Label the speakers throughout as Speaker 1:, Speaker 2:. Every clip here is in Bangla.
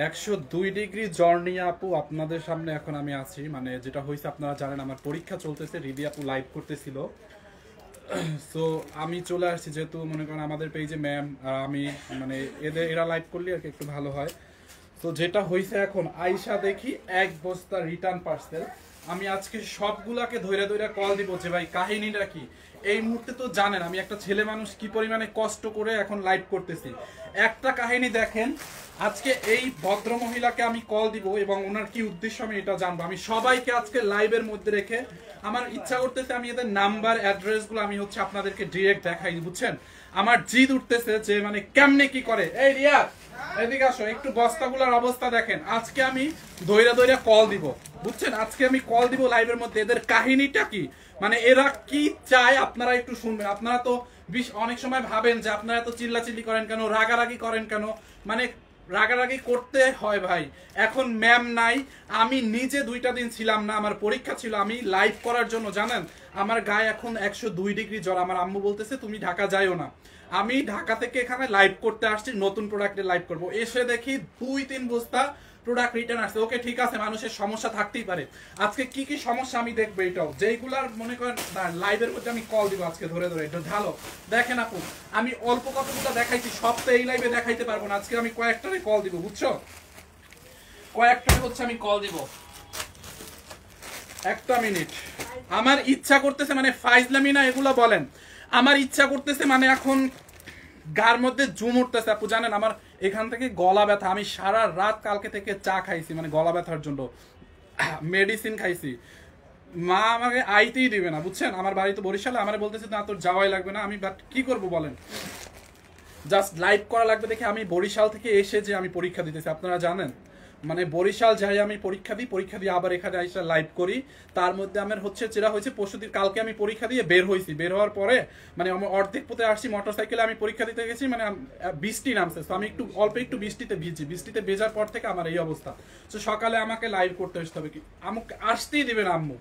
Speaker 1: 102 ডিগ্রি জ্বর নিয়ে আপু আপনাদের সামনে এখন আমি আছি। মানে যেটা হয়েছে আপনারা জানেন, আমার পরীক্ষা চলতেছে, রিদি আপু লাইভ করতেছিল। সো আমি চলে আসছি, যেহেতু মনে করেন আমাদের পেজে ম্যাম আর আমি, মানে এরা লাইভ করলে আর কি একটু ভালো হয়। তো যেটা হয়েছে এখন আইসা দেখি 1 বস্তা রিটার্ন পার্সেল। আমি আজকে সবগুলাকে ধরে ধরে কল দিব যে ভাই কাহিনীটা কি। এই মুহূর্তে তো জানেন আমি একটা ছেলে মানুষ কি পরিমাণে কষ্ট করে এখন লাইভ করতেছি। একটা কাহিনী দেখেন, আজকে এই ভদ্র মহিলাকে আমি কল দিব এবং ওনার কি উদ্দেশ্য আমি এটা জানবো। আমি সবাইকে আজকে লাইভের মধ্যে রেখে আমার ইচ্ছা করতেছে আমি এদের নাম্বার অ্যাড্রেসগুলো আমি হচ্ছে আপনাদেরকে ডিরেক্ট দেখাই, বুঝছেন। আমার জিদ উঠতেছে যে মানে কেমনে কি করে। এই রিয়াদ এদিকে আসো, একটু বস্তাগুলোর অবস্থা দেখেন। আজকে আমি দইরা দইরা কল দিব, বুঝছেন। আজকে আমি কল দিব লাইভের মধ্যে, এদের কাহিনীটা কি, মানে এরা কি চায় আপনারা একটু শুনবেন। আপনারা তো অনেক সময় ভাবেন যে আপনারা এত চিল্লাচিল্লি করেন কেন, রাগারাগি করেন কেন, মানে রাগারাগি করতে হয় ভাই। এখন ম্যাম নাই, আমি নিজে 2টা দিন ছিলাম না, আমার পরীক্ষা ছিল। আমি লাইভ করার জন্য জানেন আমার গায়ে এখন 102 ডিগ্রি জ্বর। আমার আম্মু বলতেছে তুমি ঢাকা যাইও না। আমি ঢাকা থেকে এখানে লাইভ করতে আসছি, নতুন প্রোডাক্টে লাইভ করব। এসে দেখি 2-3 বস্তা প্রোডাক্ট রিটার্ন আসছে। ওকে ঠিক আছে, মানুষের সমস্যা থাকতেই পারে। আজকে কি কি সমস্যা আমি দেখবো, এটাও যেইগুলার মনে করেন লাইভের মধ্যে আমি কল দিব আজকে ধরে ধরে। এটা ঢালো দেখেন আপু, আমি অল্প কতগুলো দেখাইছি, সব তো এই লাইভে দেখাইতে পারবো না। আজকে আমি কয়েকটারে কল দিব, বুঝছো, কয়েকটারে হচ্ছে আমি কল দিব। একটা মিনিট, আমার ইচ্ছা করতেছে, মানে ফাইজলামি না এগুলো বলেন, আমার ইচ্ছা করতেছে মানে এখন গার মধ্যে জুম উঠতেছে আপু। জানেন আমার এখান থেকে গলা ব্যথা, আমি সারা রাত কালকে থেকে চা খাইছি মানে গলা ব্যথার জন্য, মেডিসিন খাইছি। মা আমাকে আইতেই দিবে না, বুঝছেন। আমার বাড়ি তো বরিশালে, আমার বলতেছে না তোর যাওয়াই লাগবে না। আমি বাট কি করব বলেন, জাস্ট লাইভ করা লাগবে দেখে আমি বরিশাল থেকে এসে যে আমি পরীক্ষা দিতেছি, আপনারা জানেন। মানে বরিশাল যাই আমি পরীক্ষা দিই আবার এখানে এসে লাইভ করি। তার মধ্যে আমার হচ্ছে যেটা হয়েছে পরশুদিন কালকে আমি পরীক্ষা দিয়ে বের হয়েছি, বের হওয়ার পরে মানে আমি অর্ধেক পথে আসছি মোটরসাইকেলে, আমি পরীক্ষা দিতে গেছি, মানে বৃষ্টি নামছে। তো আমি একটু অল্প একটু বৃষ্টিতে ভিজি, বৃষ্টিতে ভেজার পর থেকে আমার এই অবস্থা। তো সকালে আমাকে লাইভ করতে আসতে হবে, কি আমাকে আসতেই দিবে না আম্মু,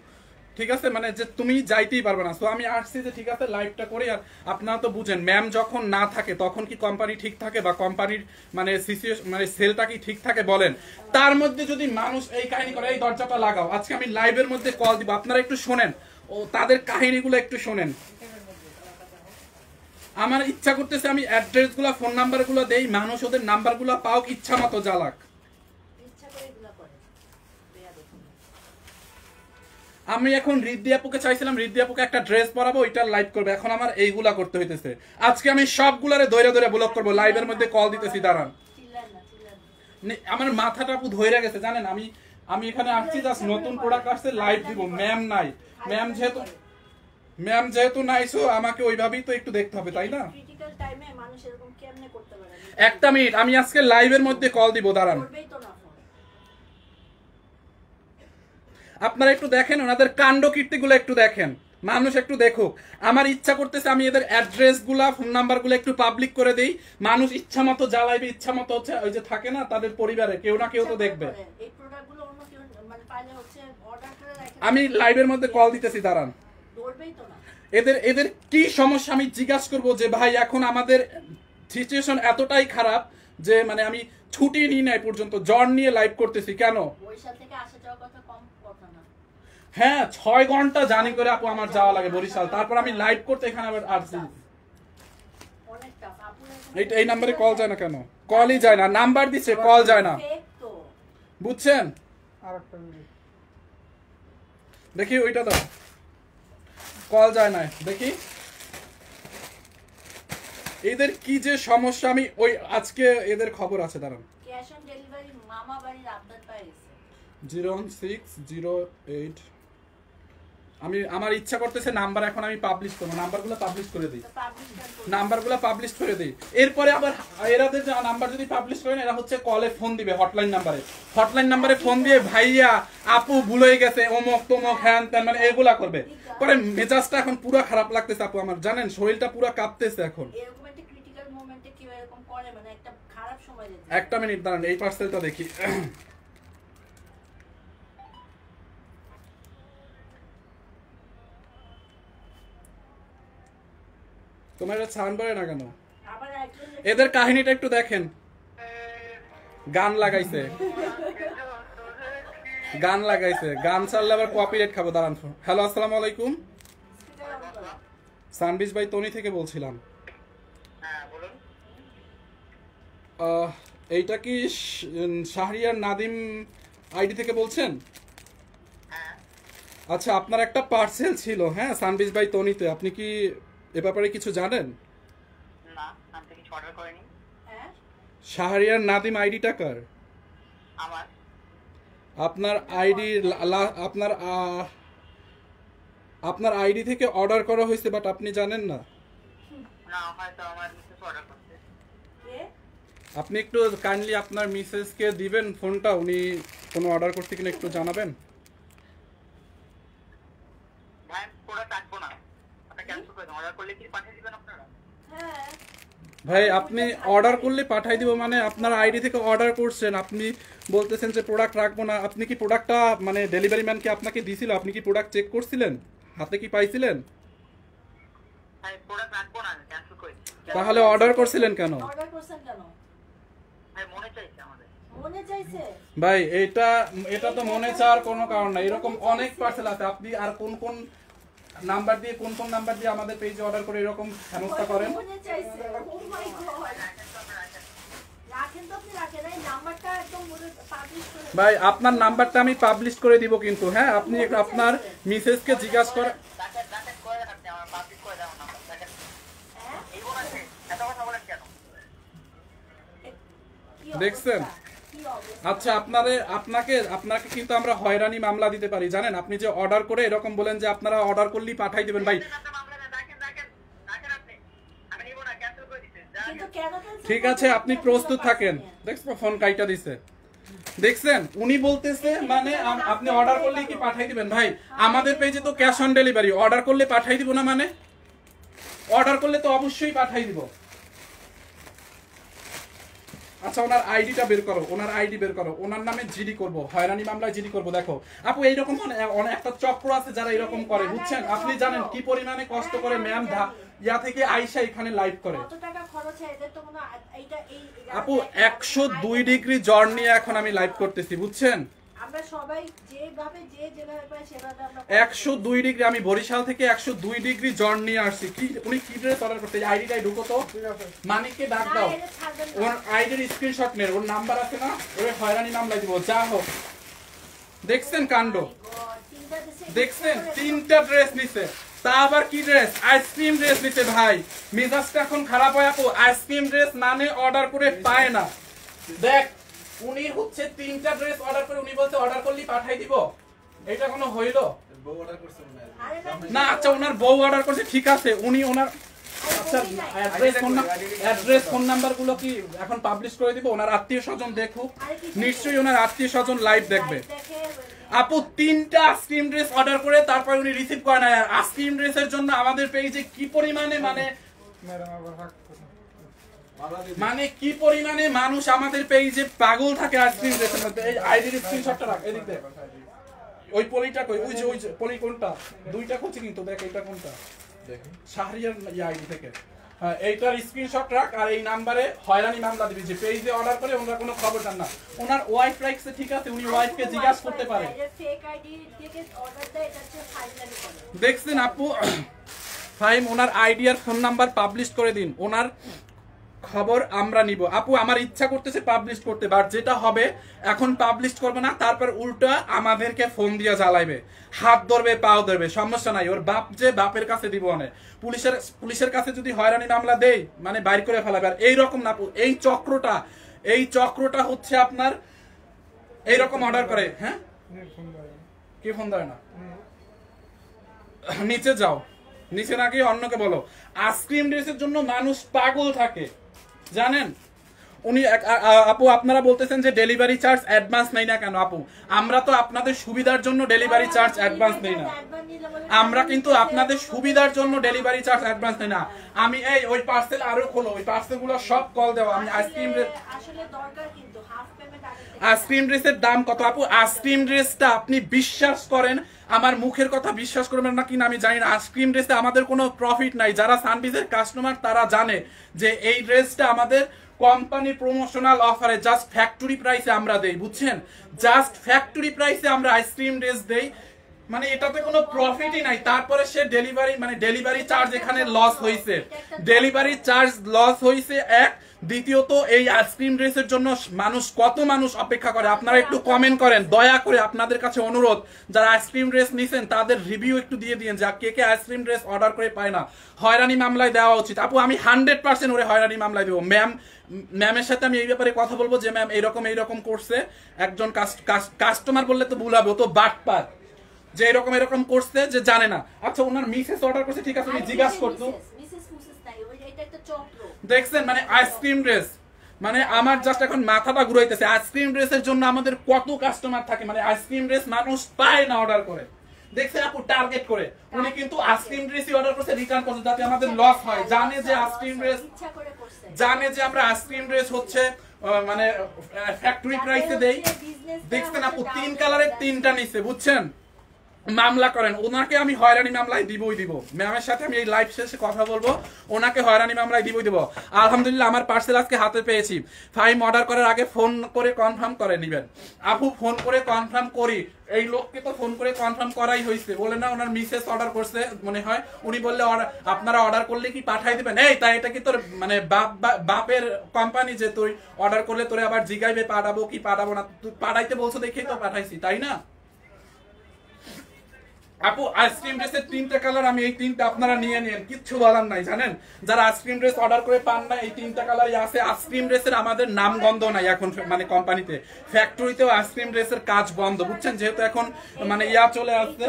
Speaker 1: ঠিক আছে, মানে যে তুমি যাইতেই পারবে না। তো আমি আসছি যে ঠিক আছে লাইভটা করি। আর আপনারা তো বুঝেন ম্যাম যখন না থাকে তখন কি কোম্পানি ঠিক থাকে, বা কোম্পানির মানে সিচুয়েশন মানে সেলটা কি ঠিক থাকে বলেন। তার মধ্যে যদি মানুষ এই কাহিনী করে, এই দরজাটা লাগাও, আজকে আমি লাইভের মধ্যে কল দিব, আপনারা একটু শোনেন ও তাদের কাহিনীগুলো একটু শোনেন। আমার ইচ্ছা করতেছে আমি অ্যাড্রেসগুলো ফোন নাম্বারগুলো দেই, মানুষ ওদের নাম্বারগুলো পাও ইচ্ছা মতো জ্বালাক। আমি এখন রিদ্ধি আপুকে চাইছিলাম, রিদ্ধি আপুকে একটা ড্রেস পরাবো, ওইটা লাইভ করবে। এখন আমার এইগুলা করতে হইতেছে। আজকে আমি সবগুলারে ধরে ধরে ব্লক করবো, লাইভের মধ্যে কল দিতেছি, দাঁড়ান। আমার মাথাটা আপু ধরে গেছে জানেন। আমি এখানে আসছি জাস্ট নতুন প্রোডাক্ট আসছে, লাইভ দিব। ম্যাম নাই, ম্যাম যেহেতু নাই, সো আমাকে ওইভাবেই তো একটু দেখতে হবে, তাই না। একটা মিনিট, আমি আজকে লাইভের মধ্যে কল দিব, দাঁড়ান। আপনারা একটু দেখেন, ওনাদের কাণ্ড কীর্তিগুলো একটু দেখেন, মানুষ একটু দেখুক। আমার ইচ্ছা করতেছে আমি এদের অ্যাড্রেসগুলা ফোন নাম্বারগুলো একটু পাবলিক করে দেই, মানুষ ইচ্ছা মতো জ্বালাইবে, ইচ্ছা মতো হচ্ছে ওই যে থাকে না তাদের পরিবারে কেউ না কেউ তো দেখবে। আমি লাইভের মধ্যে কল দিতেছি, দাঁড়ান। এদের এদের কি সমস্যা আমি জিজ্ঞাসা করবো যে ভাই এখন আমাদের সিচুয়েশন এতটাই খারাপ যে মানে আমি ছুটি নিই নাই পর্যন্ত, জ্বর নিয়ে লাইভ করতেছি কেন। হ্যাঁ 6 ঘন্টা জানি করে আপু আমার যাওয়া লাগে বরিশাল, তারপর আমি লাইভ করতে এখানে আবার আসছি। এই নাম্বারে কল যায় না কেন, কলই যায় না, নাম্বার দিচ্ছে কল যায় না, বুঝছেন। দেখি ওইটা দাও, কল যায় না, দেখি এদের কি যে সমস্যা। আমি ওই আজকে এদের খবর আছে, দাঁড়ান। 01608 আমি আমার ইচ্ছা করতেছে নাম্বার এখন আমি পাবলিশ করবো, নাম্বারগুলো পাবলিশ করে দিই, নাম্বারগুলো পাবলিশ করে দিই। এরপরে আবার এরাদের নাম্বার যদি পাবলিশ করেন, এরা হচ্ছে কলে ফোন দিবে হটলাইন নাম্বারে ফোন দিয়ে ভাইয়া আপু ভুল হয়ে গেছে অমুক তমুক হ্যান ত্যান, মানে এগুলা করবে। পরে মেজাজটা এখন পুরো খারাপ লাগতেছে আপু আমার, জানেন শরীরটা পুরো কাঁপতেছে এখন। একটা মিনিট দাঁড়ান, এই পার্সেলটা দেখি। তোমার এটা ছাড় করে না কেন, এদের কাহিনীটা একটু দেখেন। গান লাগাইছে, গান লাগাইছে, গান চাললে আবার কপিরাইট খাবো, দাঁড়ান। হ্যালো, আসসালামু আলাইকুম। সানবিজ ভাই তনি থেকে বলছিলাম। এইটা কি শাহরিয়ার নাদিম আইডি থেকে বলছেন? আচ্ছা, আপনার একটা পার্সেল ছিল, হ্যাঁ, সানবিজ ভাই তনিতে, আপনি কি এ ব্যাপারে কিছু জানেন?
Speaker 2: না, আমি তো কিছু অর্ডার করিনি।
Speaker 1: শাহরিয়ার নাদিম আইডিটা কার?
Speaker 2: আমার।
Speaker 1: আপনার আইডি, আপনার আপনার আইডি থেকে অর্ডার করা হয়েছে, বাট আপনি জানেন না?
Speaker 2: না, হয়তো আমার মিসেস অর্ডার করতে।
Speaker 1: আপনি একটু কাইন্ডলি আপনার মিসেসকে দিবেন ফোনটা, উনি কোনো অর্ডার করতে কিনা একটু জানাবেন।
Speaker 2: ভাই, প্রোডাক্ট আসবো না, আপনি ক্যান্সেল করে দেন। অর্ডার করলে কি পাঠিয়ে দিবেন আপনারা?
Speaker 3: হ্যাঁ
Speaker 1: ভাই, আপনি অর্ডার করলে পাঠাই দিব মানে আপনার আইডি থেকে অর্ডার করছেন, আপনি বলতেছেন যে প্রোডাক্ট রাখবো না। আপনি কি প্রোডাক্টটা মানে ডেলিভারি ম্যান কি আপনাকে দিছিল? আপনি কি প্রোডাক্ট চেক করছিলেন? হাতে কি পাইছিলেন?
Speaker 2: ভাই, প্রোডাক্ট রাখবো না, ক্যান্সেল করে দিন।
Speaker 1: তাহলে অর্ডার করছিলেন কেন?
Speaker 3: অর্ডার করছেন কেন?
Speaker 2: ভাই, মনে চাইছে আমাদের।
Speaker 3: মনে চাইছে?
Speaker 1: ভাই, এটা তো মনে চাওয়ার কোনো কারণ নাই, এরকম অনেক পার্সেল আছে। আপনি আর কোন কোন নাম্বার দিয়ে আমাদের পেজে অর্ডার করে এরকম হেনস্থা করেন?
Speaker 3: মনে চাইছে। ও মাই গড। রাখেন তো, আপনি রাখেন, এই নাম্বারটা একদম পাবলিশ করে।
Speaker 1: ভাই, আপনার নাম্বারটা আমি পাবলিশ করে দিব কিন্তু, হ্যাঁ, আপনি আপনার মিসেসকে জিজ্ঞাসা করেন।
Speaker 2: ডাটা করে দেন, আপনি আমার পাবলিশ করে দেন নাম্বার। দেখেন,
Speaker 3: হ্যাঁ
Speaker 2: এই বলেছে, এত কথা বলেন কেন?
Speaker 3: কি
Speaker 1: দেখছেন?
Speaker 3: কি অবস্থা?
Speaker 1: আচ্ছা, আপনাকে কিন্তু আমরা হয়রানি মামলা দিতে পারি, জানেন? আপনি যে অর্ডার করে এরকম বলেন যে আপনারা অর্ডার করলেই পাঠাই দিবেন। ভাই,
Speaker 2: আমি নিব না, ক্যান্সেল করে দিতে।
Speaker 3: কিন্তু কেন cancel
Speaker 1: ঠিক আছে,
Speaker 3: করছেন?
Speaker 1: আপনি প্রস্তুত থাকেন। দেখছো ফোন কাইটা দিছে, দেখছেন? উনি বলতেছে মানে আপনি অর্ডার করলেই কি পাঠাই দিবেন। ভাই, আমাদের পেজে তো ক্যাশ অন ডেলিভারি, অর্ডার করলে পাঠাই দিব না মানে? অর্ডার করলে তো অবশ্যই পাঠাই দিব। আচ্ছা, ওনার আইডিটা বের করো, ওনার আইডি বের করো, ওনার নামে জিডি করব, হয়রানি মামলায় জিডি করব। দেখো আপু, এইরকম অনেক একটা চক্র আছে যারা এরকম করে, বুঝছেন? আপনি জানেন কি পরিমাণে কষ্ট করে ম্যাম ইয়া থেকে আইসা এখানে লাইভ করে।
Speaker 3: কত টাকা খরচ হয় এদের তো কোনো এইটা এই
Speaker 1: আপু, 102 ডিগ্রি জ্বর নিয়ে এখন আমি লাইভ করতেছি, বুঝছেন?
Speaker 3: আমরা সবাই যেভাবে যে যেভাবে পাই সেভাবে আমরা
Speaker 1: 102 ডিগ্রি, আমি বরিশাল থেকে 102 ডিগ্রি জ্বর নিয়ে আসছি। কি উনি কি ড্রেস অর্ডার করতে? আইডিটাই ঢুকো তো, মানিককে ডাক দাও, ওর আইডির স্ক্রিনশট নে, ওর নাম্বার আছে না? ওরে হয়রানি মামলা দিব, যা হোক। দেখছেন কাণ্ড? দেখছেন? 3টা ড্রেস নিছে, তা আবার কি ড্রেস? আইসক্রিম ড্রেস নিছে। ভাই, মেজাজটা এখন খারাপ হয় আপু। আইসক্রিম ড্রেস মানে অর্ডার করে পায় না। দেখ, উনি হচ্ছে 3টা ড্রেস অর্ডার করে উনি বলতে অর্ডার করলেই পাঠাই দিব। এটা কোনো হইলো না? আচ্ছা, ওনার বউ অর্ডার করছে, ঠিক আছে, উনি ওনার আচ্ছা অ্যাড্রেস ফোন নাম্বার গুলো কি এখন পাবলিশ করে দিব? ওনার আত্মীয় স্বজন দেখুক, নিশ্চয়ই ওনার আত্মীয় স্বজন লাইভ দেখবে। আপু, 3টা আইসক্রিম ড্রেস অর্ডার করে তারপর উনি রিসিভ করে না। আর আইসক্রিম ড্রেসের জন্য আমাদের পেজে কি পরিমাণে মানে কি পরিমাণে মানুষ আমাদের পেজে পাগল থাকে আইসক্রিম ড্রেসের মধ্যে। এই আইডির স্ক্রিনশটটা রাখ এদিকে। ওই পলিটা কই? ওই যে পলি কোনটা? 2টা খুঁজছি কিন্তু, দেখ এটা কোনটা? দেখেন, শাহরিয়ার আইডি থেকে। হ্যাঁ, এইটার স্ক্রিনশট রাখ আর এই নাম্বারে হয়রানি মামলা দিবি যে পেজে অর্ডার করে ওনার কোনো খবর জান না। ওনার ওয়াইফ রাইখছে, ঠিক আছে, উনি ওয়াইফকে জিজ্ঞাসা করতে পারে।
Speaker 3: ফেক আইডি থেকে অর্ডার দেয়, এটা হচ্ছে ফাইনালি করে।
Speaker 1: দেখছেন আপু? ফাইম, ওনার আইডি আর ফোন নাম্বার পাবলিশ করে দিন, ওনার খবর আমরা নিব। আপু, আমার ইচ্ছা করতেছে পাবলিশ করতে, বাট যেটা হবে এখন পাবলিশ করবে না, তারপর উল্টা আমাদেরকে ফোন দিয়ে জ্বালাইবে, হাত ধরবে, পাও ধরবে, সমস্যা নাই। ওর বাপ যে বাপের কাছে দিব অনেক, পুলিশের কাছে যদি হয়রানি মামলা দেই মানে বাইর করে ফেলাবে। আর এইরকম না আপু, এই চক্রটা হচ্ছে আপনার এইরকম অর্ডার করে। হ্যাঁ, কি ফোন দেয় না? নিচে যাও, নিচে না গিয়ে অন্যকে বলো। আইসক্রিম ড্রেসের জন্য মানুষ পাগল থাকে, জানেন? উনি আপু, আপনারা বলতেছেন যে ডেলিভারি চার্জ অ্যাডভান্স নেই না কেন? আপু, আমরা তো আপনাদের সুবিধার জন্য ডেলিভারি চার্জ অ্যাডভান্স নেই না। আমরা কিন্তু আপনাদের সুবিধার জন্য ডেলিভারি চার্জ অ্যাডভান্স নেই না। আমি ওই পার্সেল আরো খোলো, ওই পার্সেলগুলো সব কল দেওয়া। আমি
Speaker 3: আসলে দরকার কিন্তু হাফ পেমেন্ট
Speaker 1: আইসক্রিম ড্রেসের দাম কত? আপু, আইসক্রিম ড্রেসটা আপনি বিশ্বাস করেন, আমার মুখের কথা বিশ্বাস করবেন না কিনা আমি জানি না, আইসক্রিম ড্রেসে আমাদের কোনো প্রফিট নাই। যারা সানবিজের কাস্টমার তারা জানে যে এই ড্রেসটা আমাদের কোম্পানি প্রমোশনাল অফারে জাস্ট ফ্যাক্টরি প্রাইসে আমরা দেই, বুঝছেন? জাস্ট ফ্যাক্টরি প্রাইসে আমরা আইসক্রিম ড্রেস দেই, মানে এটাতে কোনো প্রফিটই নাই। তারপরে সে ডেলিভারি, মানে ডেলিভারি চার্জ এখানে লস হয়েছে, ডেলিভারি চার্জ লস হয়েছে এক। দ্বিতীয়ত এই আইসক্রিম ড্রেসের জন্য কত মানুষ অপেক্ষা করে, আপনারা একটু কমেন্ট করেন দয়া করে, আপনাদের কাছে অনুরোধ, যারা আইসক্রিম ড্রেস নিছেন তাদের রিভিউ একটু দিয়ে দিন, যা কে কে আইসক্রিম ড্রেস অর্ডার করে পায় না। হয়রানি মামলায় দেওয়া উচিত। আপু আমি 100% ওরে হয়রানি মামলায় দেবো। ম্যামের সাথে আমি এই ব্যাপারে কথা বলবো যে ম্যাম এইরকম করছে, একজন কাস্টমার বললে তো ভুল হবে, ও তো বাটপার, যে এরকম করছে যে জানে না। আচ্ছা ওনার মিসেস অর্ডার করছে, ঠিক আছে আমি জিজ্ঞাসা করতো, দেখছেন মানে আইসক্রিম ড্রেস, মানে আমার জাস্ট এখন মাথাটা ঘুরাইতেছে। আইসক্রিম ড্রেসের জন্য আমাদের কত কাস্টমার থাকে, মানে আইসক্রিম ড্রেস মানুষ পায় না অর্ডার করে, দেখছেন আপু টার্গেট করে। উনি কিন্তু আইসক্রিম ড্রেসই অর্ডার করছে, রিটার্ন করছে যাতে আমাদের লস হয়। জানে যে আইসক্রিম ড্রেস, জানে যে আমরা আইসক্রিম ড্রেস হচ্ছে মানে ফ্যাক্টরি প্রাইসে দেই। দেখছেন আপু 3 কালারের 3টা নিছে, বুঝছেন? মামলা করেন, ওনাকে আমি হয়রানি মামলায় দিবই দিব। ম্যামের সাথে আমি এই লাইভ শেষে কথা বলবো, ওনাকে হয়রানি মামলায় দিবই দিব। আলহামদুলিল্লাহ আমার পার্সেল আজকে হাতে পেয়েছি। ফাইম অর্ডার করার আগে ফোন করে কনফার্ম করে নেবেন। আপু ফোন করে কনফার্ম করি, এই লোককে তো ফোন করে কনফার্ম করাই হয়েছে, বলে না ওনার মিসেস অর্ডার করছে মনে হয়, উনি বললে আপনারা অর্ডার করলে কি পাঠাই দিবেন? এই তাই এটা কি তোর মানে বাপের কোম্পানি যে তুই অর্ডার করলে তোরে আবার জিগাইবে পাঠাবো কি পাঠাবো না? তুই পাঠাইতে বলছো দেখেই তো পাঠাইছি, তাই না? আপু আইসক্রিম ড্রেসের 3টা কালার, আমি এই 3টা আপনারা নিয়ে নেন, কিচ্ছু বলার নাই। জানেন যারা আইসক্রিম ড্রেস অর্ডার করে পান না, এই 3টা কালারই আছে। আইসক্রিম ড্রেসের আমাদের নাম গন্ধ নাই এখন, মানে কোম্পানিতে ফ্যাক্টরিতেও আইসক্রিম ড্রেসের কাজ বন্ধ, বুঝছেন? যেহেতু এখন মানে ইয়া চলে আসছে।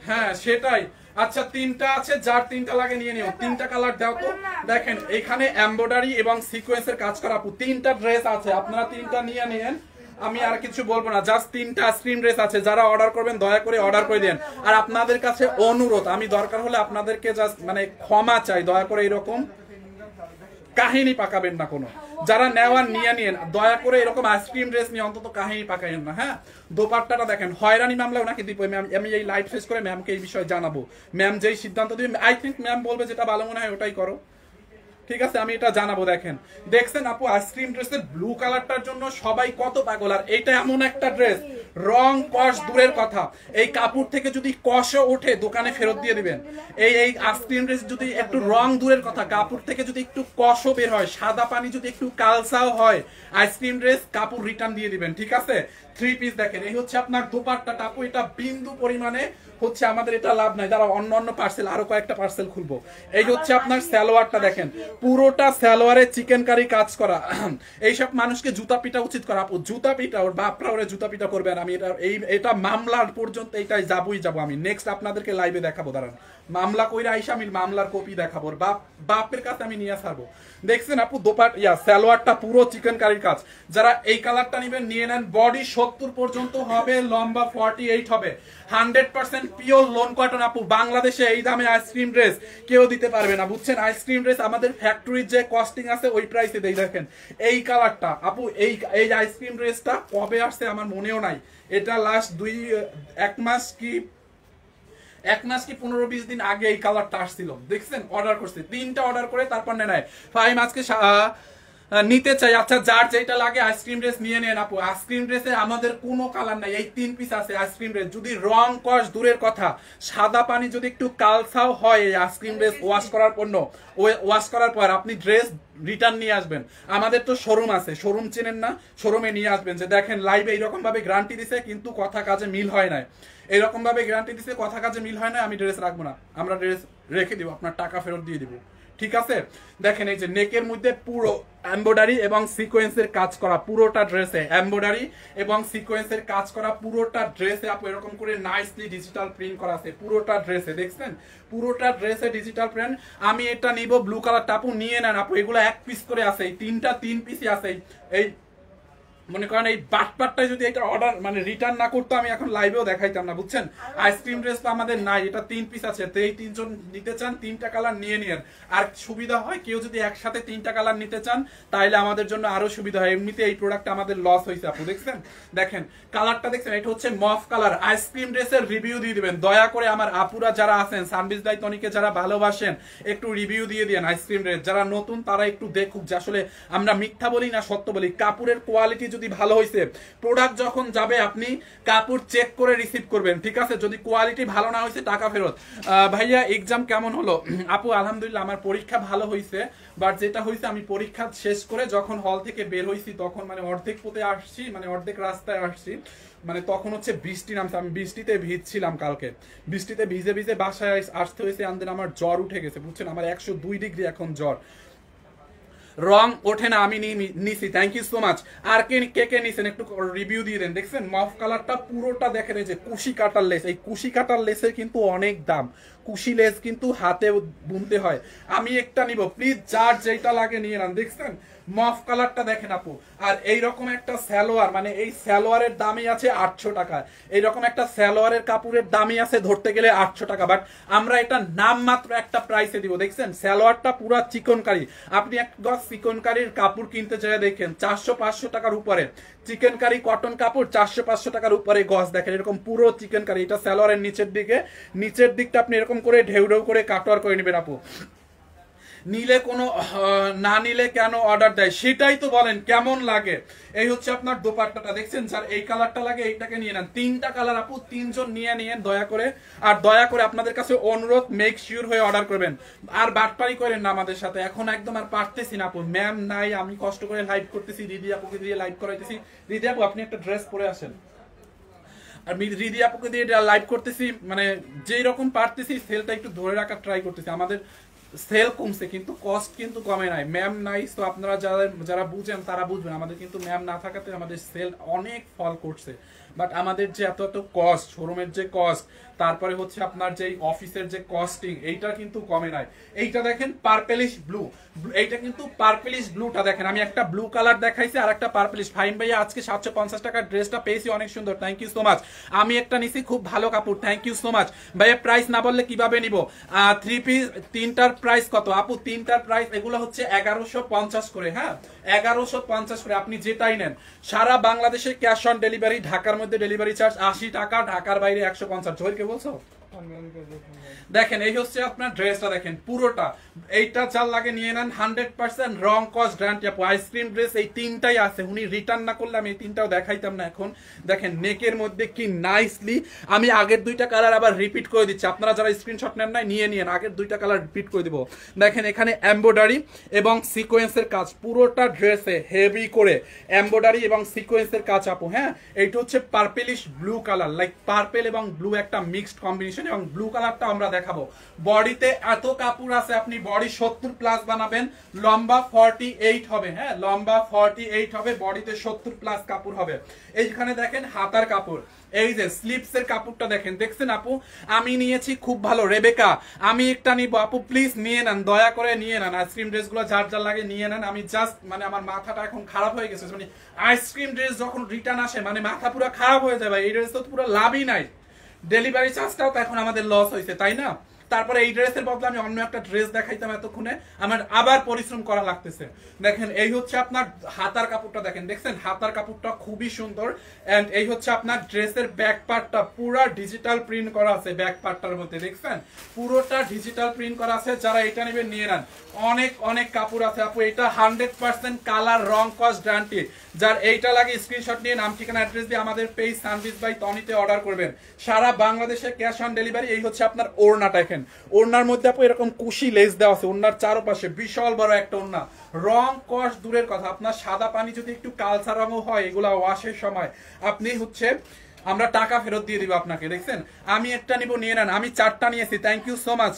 Speaker 1: হ্যাঁ সেটাই। আচ্ছা 3টা আছে, যার 3টা লাগে নিয়ে নিও। 3টা কালার দাও তো। দেখেন এখানে এমব্রয়ডারি এবং সিকোয়েন্সের কাজ করা আপু 3টা ড্রেস আছে, আপনারা 3টা নিয়ে নিন। আমি আর কিছু বলবো না, জাস্ট 3টা আইসক্রিম ড্রেস আছে। যারা অর্ডার করবেন দয়া করে অর্ডার করে দেন। আর আপনাদের কাছে অনুরোধ, আমি দরকার হলে আপনাদেরকে জাস্ট মানে ক্ষমা চাই, দয়া করে এরকম কাহিনী পাকাবেন না কোনো। যারা নেওয়ার নিয়ে নিন, দয়া করে এরকম আইসক্রিম ড্রেস নিয়ে অন্তত কাহিনী পাকাইন না। হ্যাঁ দোপাট্টাটা দেখেন, হয়রানি মামলা ওনাকে দিব। আমি এই লাইভ শেষ করে ম্যামকে এই বিষয়ে জানাবো। ম্যাম যেই সিদ্ধান্ত দিবে, আই থিঙ্ক ম্যাম বলবে যেটা ভালো মনে হয় ওটাই করো, ঠিক আছে? আমি এটা জানাবো। দেখছেন আপু আইসক্রিম ড্রেসের ব্লু কালারটার জন্য সবাই কত পাগল। আর এটা এমন একটা ড্রেস, রং কষ দূরের কথা, এই কাপড় থেকে যদি কষও ওঠে দোকানে ফেরত দিয়ে দিবেন। এই আইসক্রিম ড্রেস যদি একটু রং দূরের কথা, কাপড় থেকে যদি একটু কষও বের হয়, সাদা পানি যদি একটু কালসাও হয়, আইসক্রিম ড্রেস কাপড় রিটার্ন দিয়ে দিবেন, ঠিক আছে? 3 পিস দেখেন, এই হচ্ছে আপনার দোপাট্টাটা আপু। এটা বিন্দু পরিমাণে হচ্ছে আমাদের এটা লাভ নাই, তারা অন্য পার্সেল আরো কয়েকটা পার্সেল খুলবো। এই হচ্ছে আপনার সালোয়ারটা দেখেন, পুরোটা সালোয়ারে চিকেন কারি কাজ করা। এইসব মানুষকে জুতা পিটা উচিত করা আপু, জুতা পিটা, ওর বাপরা ওরে জুতা পিটা করবে। আর আমি এটা মামলার পর্যন্ত এইটাই যাবই যাবো। আমি নেক্সট আপনাদেরকে লাইভে দেখাবো, দাঁড়ান মামলা কইরা আইসা আমি মামলার কপি দেখাবো, বাপের কাছে আমি নিয়ে আসবো। দেখছেন আপু সালোয়ারটা পুরো চিকেন কারির কাজ। যারা এই কালারটা নিবেন নিয়ে নেন। বডি 70 পর্যন্ত হবে, লম্বা 48 হবে, 100% পিওর লোন কটন আপু। বাংলাদেশে এই দামে আইসক্রিম ড্রেস কেউ দিতে পারবে না, বুঝছেন? আইসক্রিম ড্রেস আমাদের ফ্যাক্টরির যে কস্টিং আছে ওই প্রাইসে দেই। দেখেন এই কালারটা আপু, এই আইসক্রিম ড্রেসটা কবে আসছে আমার মনেও নাই। এটা লাস্ট 1 মাস কি 15-20 দিন আগে এই কালারটা আসছিল। দেখছেন অর্ডার করছে, 3টা অর্ডার করে তারপর নেয়। ফাইম আজকে নিতে চাই। আচ্ছা যার যেটা লাগে আইসক্রিম ড্রেস নিয়ে নেন আপু। আইসক্রিম ড্রেসে আমাদের কোনো কালার নাই, এই 3 পিস আছে আইসক্রিম ড্রেস। যদি রং কষ দূরের কথা, সাদা পানি যদি একটু কালসাও হয় এই আইসক্রিম ড্রেস ওয়াশ করার ওয়াশ করার পর আপনি ড্রেস রিটার্ন নিয়ে আসবেন। আমাদের তো শোরুম আছে, শোরুম চেনেন না, শোরুমে নিয়ে আসবেন। যে দেখেন লাইভে এইরকম ভাবে গ্যারান্টি দিছে কিন্তু কথা কাজে মিল হয় না, এরকম ভাবে গ্যারান্টি দিছে কথা কাজে মিল হয় না, আমি ড্রেস রাখবো না, আমরা ড্রেস রেখে দিব, আপনার টাকা ফেরত দিয়ে দিব, ঠিক আছে? দেখেন এই যে নেকের মধ্যে পুরো এমব্রয়ডারি এবং সিকোয়েন্সের কাজ করা, পুরোটা ড্রেসে এমব্রয়ডারি এবং সিকোয়েন্সের কাজ করা, পুরোটা ড্রেসে আপু এরকম করে নাইসলি ডিজিটাল প্রিন্ট করা আছে পুরোটা ড্রেসে। দেখছেন পুরোটা ড্রেসে ডিজিটাল প্রিন্ট। আমি এটা নিব ব্লু কালারটা আপু, নিয়ে নেন আপু। এগুলো 1 পিস করে আছে, এই 3 পিসই আছে। এই মনে করেন এই বাটপাটটাই যদি এটা অর্ডার মানে রিটার্ন না করতো আমি এখন লাইভেও দেখাইতাম না, বুঝছেন। আইসক্রিম ড্রেস তো আমাদের নাই, এটা 3 পিস আছে, তো এই 3 জন নিতে চান 3টা কালার নিয়ে নিন। আর সুবিধা হয় কেউ যদি একসাথে 3টা কালার নিতে চান তাহলে আমাদের জন্য আরো সুবিধা হয়। এমনিতে এই প্রোডাক্ট আমাদের লস হয়েছে আপু, দেখছেন দেখেন কালারটা দেখছেন, এটা হচ্ছে মফ কালার। আইসক্রিম ড্রেসের রিভিউ দিয়ে দিবেন দয়া করে, আমার আপুরা যারা আছেন সানবিজ বাই তনিকে যারা ভালোবাসেন একটু রিভিউ দিয়ে দিয়েন আইসক্রিম ড্রেস। যারা নতুন তারা একটু দেখুক যে আসলে আমরা মিথ্যা বলি না সত্য বলি। কাপড়ের কোয়ালিটি যদি ভালো হয়েছে, প্রোডাক্ট যখন যাবে আপনি কাপড় চেক করে রিসিভ করবেন, ঠিক আছে। যদি কোয়ালিটি ভালো না হয়েছে টাকা ফেরত। ভাইয়া এক্সাম কেমন হলো? আপু আলহামদুলিল্লাহ আমার পরীক্ষা ভালো হয়েছে, বাট যেটা হয়েছে আমি পরীক্ষা শেষ করে যখন হল থেকে বের হয়েছি তখন মানে অর্ধেক পথে আসছি, মানে অর্ধেক রাস্তায় আসছি, মানে তখন হচ্ছে বৃষ্টি নামছে। আমি বৃষ্টিতে ভিজছিলাম কালকে, বৃষ্টিতে ভিজে ভিজে বাসায় আসতে হয়েছে। আমাদের আমার জ্বর উঠে গেছে, বুঝছেন, আমার 102 ডিগ্রি এখন জ্বর, রং ওঠে না। আমি নিছি, থ্যাংক ইউ সো মাচ। আর কে কে নিছেন একটু রিভিউ দিয়ে দেন। দেখছেন মফ কালারটা পুরোটা দেখেন, এই যে কুশি কাটার লেস, এই কুশি কাটার লেসের কিন্তু অনেক দাম। কুশি লেস কিন্তু হাতে বুনতে হয়। আমি একটা নিব, প্লিজ যার যেটা লাগে নিয়ে নেন। দেখছেন মফ কালারটা দেখেন আপু। আর এইরকম একটা সালোয়ার, মানে এই সালোয়ারের দামই আছে 800 টাকা। এইরকম একটা সালোয়ারের কাপড়ের দামই আছে ধরতে গেলে 800 টাকা, বাট আমরা এটা নাম মাত্র একটা প্রাইসে দিব। দেখছেন সালোয়ারটা পুরা চিকনকারি। আপনি এক গজ চিকনকারির কাপড় কিনতে চাই দেখেন 400-500 টাকার উপরে। চিকেনকারি কটন কাপড় 400-500 টাকার উপরে গজ, দেখেন এরকম পুরো চিকেনকারি। এটা সালোয়ারের নিচের দিকটা আপনি এরকম করে ঢেউ ঢেউ করে কাটওয়ার করে নেবেন আপু। নিলে কোনো না নিলে কেন অর্ডার দেয় সেটাই তো বলেন, কেমন লাগে। এই হচ্ছে আপনার দোপাট্টাটা, দেখছেন স্যার এই কালারটা লাগে, এইটাকে নিয়ে নেন। 3টা কালার আপু, 3 জন নিয়ে নিয়েন দয়া করে। আর দয়া করে আপনাদের কাছে অনুরোধ, মেক শিওর হয়ে অর্ডার করবেন। আর বাটপারি করেন না আমাদের সাথে, এখন একদম আর পারতেছি না আপু। ম্যাম নাই, আমি কষ্ট করে লাইভ করতেছি, রিদি আপুকে দিয়ে লাইভ করাইতেছি। রিদি আপু আপনি একটা ড্রেস পরে আসেন। আর রিদি আপুকে দিয়ে লাইভ করতেছি, মানে যেই রকম পারতেছি সেলটা একটু ধরে রাখার ট্রাই করতেছি। আমাদের সেল কমছে কিন্তু কস্ট কিন্তু কমে নাই। ম্যাম নাই, তো আপনারা যারা বুঝেন তারা বুঝবেন। আমাদের কিন্তু ম্যাম না থাকাতে আমাদের সেল অনেক ফল করছে, বাট আমাদের যে এত কস্ট, শোরুমের যে কস্ট, তারপরে হচ্ছে আপনার যে অফিসের যে কস্টিং, এইটা কিন্তু কমে নাই। এইটা দেখেন পার্পেলিশ ব্লু, এইটা কিন্তু পার্পেলিশ ব্লুটা দেখেন। আমি একটা ব্লু কালার দেখাইছি আর একটা পার্পেলিশ। ফাইন ভাইয়া আজকে 750 টাকার ড্রেসটা পেয়েছি, অনেক সুন্দর, থ্যাংক ইউ সো মাচ। আমি একটা নিছি, খুব ভালো কাপড়, থ্যাংক ইউ সো মাচ। ভাইয়া প্রাইস না বললে কিভাবে নিব? 3 পিস 3টার প্রাইস কত আপু? 3টার প্রাইস এগুলো হচ্ছে 1150 করে। হ্যাঁ 1150 করে, আপনি যেটাই নেন। সারা বাংলাদেশে ক্যাশ অন ডেলিভারি, ঢাকার মধ্যে ডেলিভারি চার্জ 80 টাকা, ঢাকার বাইরে 150। জহিরকে বলছো? দেখেন এই হচ্ছে আপনার ড্রেসটা, দেখেন পুরোটা। এইটা যার লাগে নিয়ে নেন, 100% রং কস্ট গ্যারান্টি আপু। আইসক্রিম ড্রেস এই 3টাই আছে, উনি রিটার্ন না করলে আমি এই 3টাও দেখাইতাম না এখন। দেখেন নেকের মধ্যে কি নাইসলি, আমি আগের 2টা কালার আবার রিপিট করে দিচ্ছি। আপনারা যারা স্ক্রিনশট নেন নাই নিয়ে নিন, আগের 2টা কালার রিপিট করে দিব। দেখেন এখানে এমব্রয়ডারি এবং সিকোয়েন্সের কাজ, পুরোটা ড্রেসে হেভি করে এমব্রয়ডারি এবং সিকোয়েন্সের কাজ আপু। হ্যাঁ এইটা হচ্ছে purplish blue colour, like purple এবং ব্লু একটা মিক্সড কম্বিনেশন, এবং ব্লু কালারটা আমরা দেখাবো। বডিতে এত কাপড় আছে, আপনি বডি 70+ বানাবেন, লম্বা 48 হবে। হ্যাঁ লম্বা 48 হবে, বডিতে 70+ কাপড় হবে। এইখানে দেখেন হাতার কাপড়, এই যে স্লিপস এর কাপড়টা দেখেন, দেখছেন আপু। আমি নিয়েছি খুব ভালো, রেবেকা আমি একটা নিব আপু, প্লিজ নিয়ে নেন, দয়া করে নিয়ে নেন। আইসক্রিম ড্রেসগুলো যার যার লাগে নিয়ে নেন। আমি জাস্ট মানে আমার মাথাটা এখন খারাপ হয়ে গেছে, মানে আইসক্রিম ড্রেস যখন রিটার্ন আসে মানে মাথা পুরো খারাপ হয়ে যায় ভাই। এই ড্রেস তো পুরো লাভই নাই, ডেলিভারি চার্জটাও তো এখন আমাদের লস হয়েছে, তাই না? তারপরে এই ড্রেসের বদলে আমি অন্য একটা ড্রেস দেখাইতাম, এতক্ষণে আমার আবার পরিশ্রম করা লাগতেছে। দেখেন এই হচ্ছে আপনার হাতার কাপড়টা, দেখেন দেখছেন হাতার কাপড়টা খুবই সুন্দর। এন্ড এই হচ্ছে আপনার ড্রেসের ব্যাক পার্টটা, পুরো ডিজিটাল প্রিন্ট করা আছে ব্যাক পার্টটার মধ্যে, দেখছেন পুরোটা ডিজিটাল প্রিন্ট করা আছে। যারা এটা নেবেন নিয়ে নেন, অনেক অনেক কাপড় আছে আপু। এটা 100% কালার রং কস্ট গ্যারান্টি। যার এইটা লাগে স্ক্রিনশট নিয়ে নাম ঠিকানা অ্যাড্রেস দিয়ে আমাদের পেজ সানবিজ বাই তনিতে অর্ডার করবেন। সারা বাংলাদেশে ক্যাশ অন ডেলিভারি। এই হচ্ছে আপনার ওড়নাটা, দেখেন ওড়নার মধ্যে আপু এরকম কুশি লেস দেওয়া আছে, ওড়নার চারপাশে বিশাল বড় একটা ওড়না। রং কস্ট দূরের কথা, আপনার সাদা পানি যদি একটু কালচা রঙও হয়, এগুলা ওয়াশের সময় আপনি হচ্ছে আমরা টাকা ফেরত দিয়ে দিব আপনাকে। দেখছেন আমি একটা নিব, নিয়ে নেন। আমি 4টা নিয়েছি, thank you so much.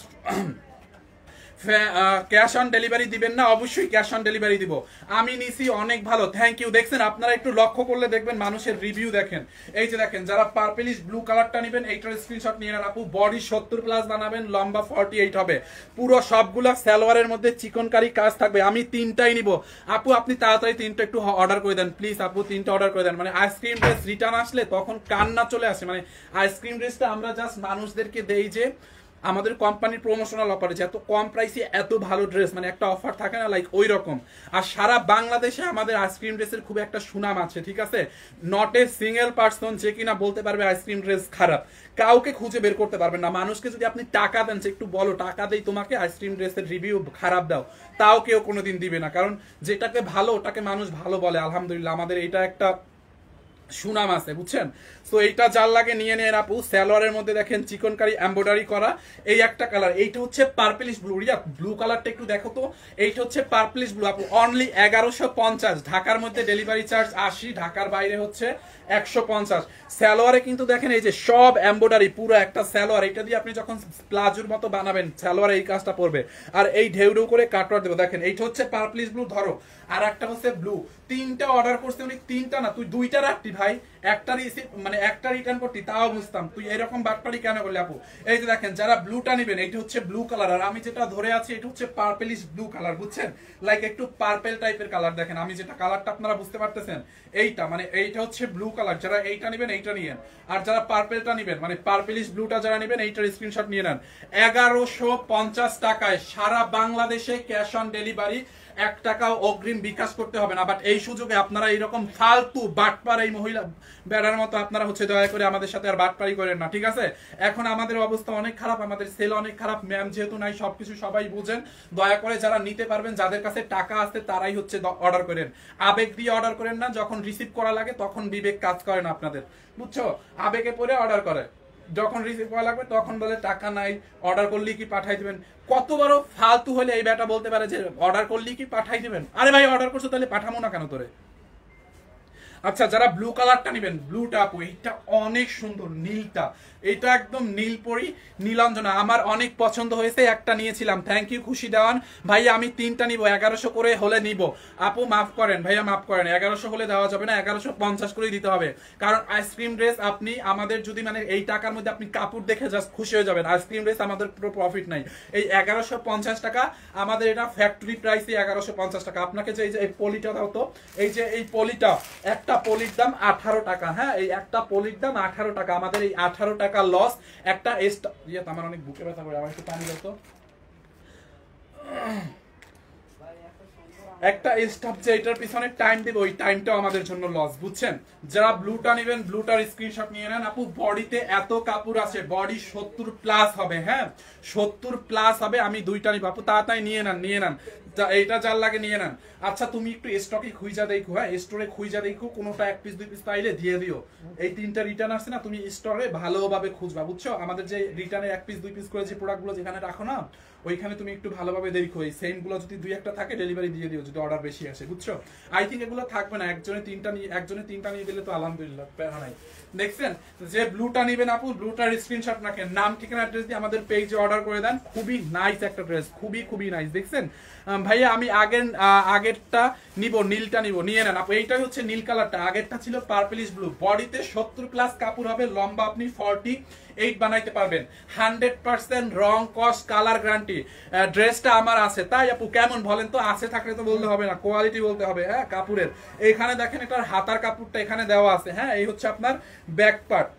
Speaker 1: Cash on delivery দিবেন না? অবশ্যই ক্যাশ অন ডেলিভারি দিব। আমি নিছি অনেক ভালো, থ্যাংক ইউ। দেখছেন আপনারা একটু লক্ষ্য করলে দেখবেন মানুষের রিভিউ দেখেন। এই যে দেখেন, যারা পার্পলিশ ব্লু কালারটা নেবেন এইটার স্ক্রিনশট নিয়ে নেন আপু। বডি 70 প্লাস বানাবেন, লম্বা 48 হবে। পুরো সবগুলা সালোয়ারের মধ্যে চিকনকারি কাজ থাকবে। আমি তিনটাই নিব আপু, আপনি তাড়াতাড়ি তিনটা একটু অর্ডার করে দেন প্লিজ আপু, তিনটা অর্ডার করে দেন। মানে আইসক্রিম ড্রেস রিটার্ন আসলে তখন কান্না চলে আসে। মানে আইসক্রিম ড্রেসটা আমরা জাস্ট মানুষদেরকে দেই যে আমাদের কোম্পানির প্রমোশনাল অফার আছে, এত কম প্রাইসে এত ভালো ড্রেস, মানে একটা অফার থাকে না লাইক ওই রকম। আর সারা বাংলাদেশে আমাদের আইসক্রিম ড্রেসের খুব একটা সুনাম আছে, ঠিক আছে? নট এ সিঙ্গেল পার্সন যে কিনা বলতে পারবে আইসক্রিম ড্রেস খারাপ, কাউকে খুঁজে বের করতে পারবেন না। মানুষকে যদি আপনি টাকা দেন, একটু বলো টাকা দেই তোমাকে আইসক্রিম ড্রেসের রিভিউ খারাপ দাও, তাও কেউ কোনোদিন দিবে না। কারণ যেটাকে ভালো ওটাকে মানুষ ভালো বলে। আলহামদুলিল্লাহ আমাদের এটা একটা সুনাম আছে, বুঝছেন? তো এইটা যার লাগে নিয়ে নেন আপু। সালোয়ারের মধ্যে দেখেন চিকনকারি এমব্রয়ডারি করা, এই একটা কালার। এইটা হচ্ছে পার্পলিশ ব্লু। রিয়া ব্লু কালারটা একটু দেখো তো। এইটা হচ্ছে পার্পলিশ ব্লু আপু, অনলি 1150। ঢাকার মধ্যে ডেলিভারি চার্জ 80, ঢাকার বাইরে হচ্ছে 150। সালোয়ারে কিন্তু দেখেন এই যে সব এমব্রয়ডারি, পুরো একটা সালোয়ার। এটা দিয়ে আপনি যখন প্লাজোর মতো বানাবেন সালোয়ারে এই কাজটা পড়বে। আর এই ঢেউ ঢেউ করে কাটওয়ার দেবো। দেখেন এইটা হচ্ছে পার্পলিশ ব্লু, ধরো। আর একটা হচ্ছে ব্লু। তিনটা অর্ডার করছে উনি, তিনটা না তুই দুইটা রাখতি ভাই, একটা রিসিভ মানে একটা রিটার্ন করতি তাও বুঝতাম। তুই এরকম বাটপারি কেন করলি আপু? এই যে দেখেন যারা ব্লুটা নেবেন, এইটা হচ্ছে ব্লু কালার। আর আমি যেটা ধরে আছি এটা হচ্ছে পার্পলিশ ব্লু কালার, বুঝছেন? লাইক একটু পার্পেল টাইপের কালার। দেখেন আমি যেটা কালারটা আপনারা বুঝতে পারতেছেন, এইটা মানে এইটা হচ্ছে ব্লু কালার। যারা এইটা নেবেন এইটা নিয়েন। আর যারা পার্পেলটা নেবেন মানে পার্পলিশ ব্লুটা যারা নেবেন এইটার স্ক্রিনশট নিয়ে নেন। 1150 টাকায় সারা বাংলাদেশে ক্যাশ অন ডেলিভারি, 1 টাকাও অগ্রিম বিকাশ করতে হবে না। বাট এই সুযোগে আপনারা এইরকম ফালতু বাটপার এই মহিলা বেড়ার মতো আপনারা হচ্ছে দয়া করে আমাদের সাথে আর বাটপারি করেন না, ঠিক আছে? এখন আমাদের অবস্থা অনেক খারাপ, আমাদের সেল অনেক খারাপ। ম্যাম যেহেতু নাই, সবকিছু সবাই বুঝেন। দয়া করে যারা নিতে পারবেন, যাদের কাছে টাকা আছে তারাই হচ্ছে অর্ডার করেন। আবেগ দিয়ে অর্ডার করেন না, যখন রিসিভ করা লাগে তখন বিবেক কাজ করে না আপনাদের, বুঝছো? আবেগে পড়ে অর্ডার করে, যখন রিসিভ করা লাগবে তখন বলে টাকা নাই, অর্ডার করলেই কি পাঠাই দিবেন। কত বড় ফালতু হলে এই ব্যাটা বলতে পারে যে অর্ডার করলেই কি পাঠাই দিবেন? আরে ভাই অর্ডার করছো তাহলে পাঠাবো না কেন তোরে? আচ্ছা যারা ব্লু কালারটা নেবেন, ব্লুটা আপু এইটা অনেক সুন্দর, নীলটা এটা একদম নীলপরি নীলাঞ্জনা, আমার অনেক পছন্দ হয়েছে। একটা নিয়েছিলাম, থ্যাংক ইউ খুশি দেওয়ান ভাই। আমি তিনটা নিব, 1100 করে হলে নিব আপু। মাফ করেন ভাইয়া, মাফ করেন, 1100 হলে দেওয়া যাবে না, 1150 করেই দিতে হবে। কারণ আইসক্রিম ড্রেস আপনি আমাদের যদি মানে এই টাকার মধ্যে আপনি কাপড় দেখে জাস্ট খুশি হয়ে যাবেন। আইসক্রিম ড্রেস আমাদের পুরো প্রফিট নাই। এই 1150 টাকা আমাদের, এটা ফ্যাক্টরি প্রাইসই 1150 টাকা। আপনাকে যে এই পলিটা দাও তো, এই যে এই পলিটা, একটা পলির দাম 18 টাকা। হ্যাঁ, এই একটা পলির দাম 18 টাকা। আমাদের এই 18 টাকা লস। একটা আমার অনেক বুকে ব্যথা করে, আমার একটু পানি দাও তো। একটা স্টাফ যে এটার পিছনে টাইম দিবে, ওই টাইমটাও আমাদের জন্য লস, বুঝছেন? যারা ব্লুটা নেবেন ব্লুটার স্ক্রিনশট নিয়ে নেন আপু। বডিতে এত কাপড় আছে, বডি 70 প্লাস হবে। হ্যাঁ 70 প্লাস হবে। আমি দুইটা নিব আপু, তাড়াতাড়ি নিয়ে নেন, নিয়ে নেন। এইটা যার লাগে নিয়ে নেন। আচ্ছা তুমি একটু স্টকে খুঁজা দেখো, হ্যাঁ স্টোরে খুঁজা দেখো, কোনোটা 1 পিস 2 পিস পাইলে দিয়ে দিও। এই তিনটা রিটার্ন আছে না, তুমি স্টোরে ভালোভাবে খুঁজবা, বুঝছো? আমাদের যে রিটার্নে 1 পিস 2 পিস করে যে প্রোডাক্টগুলো যেখানে রাখো না, ওইখানে তুমি একটু ভালোভাবে দেখো। এই সেম গুলো যদি 2-1টা থাকে ডেলিভারি দিয়ে দিও যদি অর্ডার বেশি আসে, বুঝছো? আই থিঙ্ক এগুলো থাকবে না। একজনে তিনটা নিয়ে দিলে তো আলহামদুলিল্লাহ, প্যারা নাই। দেখছেন যে ব্লুটা নিবেন আপু, ব্লুটার স্ক্রিনশট রাখেন, নাম ঠিকানা অ্যাড্রেস দিয়ে আমাদের পেজে অর্ডার করে দেন। খুবই নাইস একটা ড্রেস, খুবই নাইস। দেখছেন ভাইয়া আমি আগেরটা নিব, নীলটা নিব, নিয়ে নেন আপু। এইটাই হচ্ছে নীল কালারটা, আগেরটা ছিল পার্পলিশ ব্লু। বডিতে 70 প্লাস কাপড় হবে, লম্বা আপনি 48 বানাইতে পারবেন। 100% রং কস্ট কালার গ্যারান্টি। ড্রেসটা আমার আছে তাই আপু, কেমন বলেন তো? আছে থাকলে তো বলতে হবে না, কোয়ালিটি বলতে হবে। হ্যাঁ কাপড়ের এখানে দেখেন এটার হাতার কাপড়টা এখানে দেওয়া আছে। হ্যাঁ এই হচ্ছে আপনার ব্যাক পার্ট,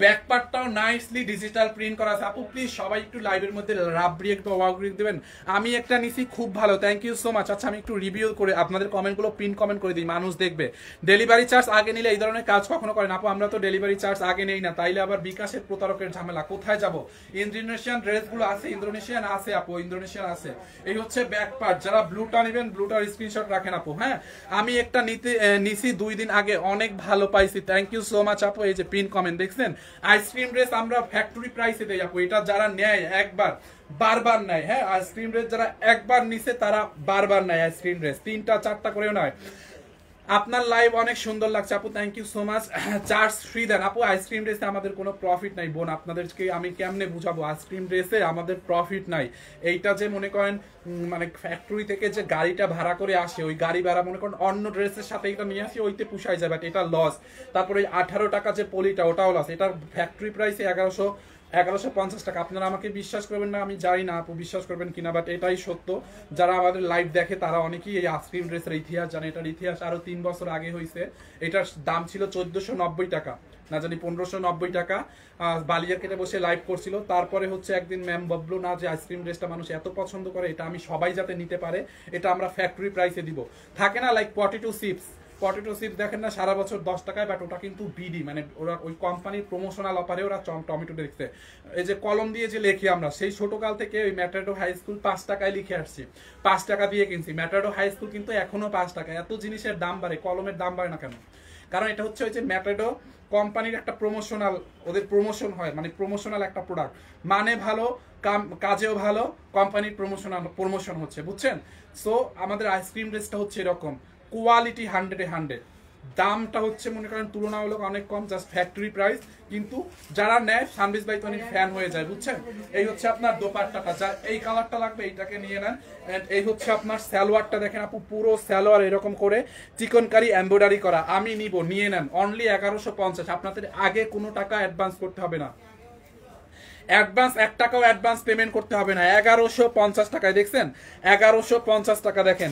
Speaker 1: ব্যাক পার্টটাও নাইসলি ডিজিটাল প্রিন্ট করা আছে। আপু প্লিজ সবাই একটু লাইভের মধ্যে রাব ব্রেক বা ওয়াক ব্রেক দেবেন। আমি একটা নিছি, খুব ভালো, থ্যাংক ইউ সো মাচ। আচ্ছা আমি একটু রিভিউ করে আপনাদের কমেন্টগুলো পিন কমেন্ট করে দিই, মানুষ দেখবে। ডেলিভারি চার্জ আগে নিলে এই ধরনের কাজ কখনো করেন আপু। আমরা তো ডেলিভারি চার্জ আগে নেই না, তাইলে আবার বিকাশের প্রতারকের ঝামেলা। কোথায় যাব? ইন্দোনেশিয়ান ড্রেসগুলো আছে, ইন্দোনেশিয়ান আছে আপু, ইন্দোনেশিয়ান আছে। এই হচ্ছে ব্যাক পার্ট। যারা ব্লুটা নেবেন ব্লুটার স্ক্রিনশট রাখেন আপু। হ্যাঁ আমি একটা নিছি 2 দিন আগে, অনেক ভালো পাইছি, থ্যাংক ইউ সো মাচ আপু। এই যে পিন কমেন্ট দেখছেন, আইসক্রিম ড্রেস আমরা ফ্যাক্টরি প্রাইসে দেই আপু। এটা যারা নেয় একবার বারবার নেয়। হ্যাঁ আইসক্রিম ড্রেস যারা একবার নিছে তারা বারবার নেয় আইসক্রিম ড্রেস, 3টা 4টা করেও নয়। আপনার লাইভ অনেক সুন্দর লাগছে আপু, thank you so much. Charge free দেন আপু। আইসক্রিম রেসে আমাদের কোনো প্রফিট নাই বোন, আপনাদেরকে আমি কেমনে বুঝাবো, আইসক্রিম রেসে আমাদের প্রফিট নাই। এইটা যে মনে করেন মানে ফ্যাক্টরি থেকে যে গাড়িটা ভাড়া করে আসে, ওই গাড়ি ভাড়া মনে করেন অন্য ড্রেসের সাথে এটা নিয়ে আসি, ওইতে পুষাই যায়, বাট এটা লস। তারপরে 18 টাকা যে পলিটা ওটাও লস, এটার ফ্যাক্টরি প্রাইসে 1150 টাকা। আপনারা আমাকে বিশ্বাস করবেন না, আমি জানি না আপু বিশ্বাস করবেন কিনা, বাট এটাই সত্য। যারা আমাদের লাইভ দেখে তারা অনেকেই এই আইসক্রিম ড্রেসের ইতিহাস জানে। এটার ইতিহাস আরো 3 বছর আগে হয়েছে। এটার দাম ছিল 1490 টাকা, না জানি 1590 টাকা। বালিয়ার কেটে বসে লাইভ করছিল। তারপরে হচ্ছে একদিন ম্যাম বললো না যে আইসক্রিম ড্রেসটা মানুষ এত পছন্দ করে, এটা আমি সবাই যাতে নিতে পারে, এটা আমরা ফ্যাক্টরি প্রাইসে দিব। থাকে না লাইক পটেটো চিপস দেখেন না সারা বছর 10 টাকায়, বাট ওটা কিন্তু বিডি মানে ওরা ওই কোম্পানির প্রমোশনাল অফারে ওরা টমেটো দেখছে। এই যে কলম দিয়ে যে লেখি আমরা, সেই ছোটকাল থেকে ওই ম্যাটাডো হাই স্কুল 5 টাকায় লিখে আসছি, 5 টাকা দিয়ে কিনছি। ম্যাটাডো হাই স্কুল কিন্তু এখনো 5 টাকা। এত জিনিসের দাম বাড়ে, কলমের দাম বাড়ে না কেন? কারণ এটা হচ্ছে ওই যে ম্যাটাডো কোম্পানির একটা প্রমোশনাল, ওদের প্রমোশন হয়, মানে প্রমোশনাল একটা প্রোডাক্ট, মানে ভালো, কাজেও ভালো, কোম্পানির প্রমোশন হচ্ছে, বুঝছেন? সো আমাদের আইসক্রিম ড্রেসটা হচ্ছে এরকম, কোয়ালিটি 100-এ 100, দামটা হচ্ছে মনে করেন তুলনামূলক অনেক কম, জাস্ট ফ্যাক্টরি প্রাইস। কিন্তু যারা নেয় সানবিজ বাই তনির ফ্যান হয়ে যায়, বুঝছেন? এই হচ্ছে আপনার দোপাট্টাটা, যা এই কালারটা লাগবে এইটাকে নিয়ে নেন। এন্ড এই হচ্ছে আপনার সালোয়ারটা, দেখেন আপু পুরো সালোয়ার এরকম করে চিকনকারি এমব্রয়ডারি করা। আমি নিব, নিয়ে নেন, অনলি 1150। আপনাদের আগে কোনো টাকা অ্যাডভান্স করতে হবে না, অ্যাডভান্স 1 টাকাও অ্যাডভান্স পেমেন্ট করতে হবে না। 1150 টাকায়, দেখছেন 1150 টাকা। দেখেন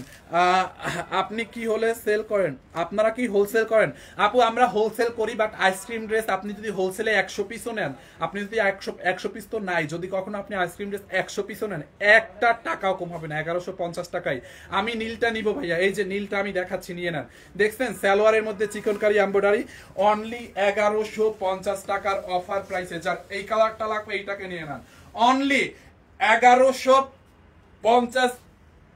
Speaker 1: আপনি কি হলে সেল করেন, আপনারা কি হোলসেল করেন? আপু আমরা হোলসেল করি, বাট আইসক্রিম ড্রেস আপনি যদি হোলসেলে 100 পিসও নেন, আপনি যদি 100 পিস তো নাই, যদি কখনো আপনি আইসক্রিম ড্রেস 100 পিসও নেন, একটা টাকাও কম হবে না, 1150 টাকায়। আমি নীলটা নিব ভাইয়া, এই যে নীলটা আমি দেখাচ্ছি, নিয়ে নেন। দেখছেন সালোয়ারের মধ্যে চিকনকারি এমব্রয়ডারি, অনলি 1150 টাকার অফার প্রাইসে। যার এই কালারটা লাগবে এইটাকে নিয়ে নেন, অনলি 1150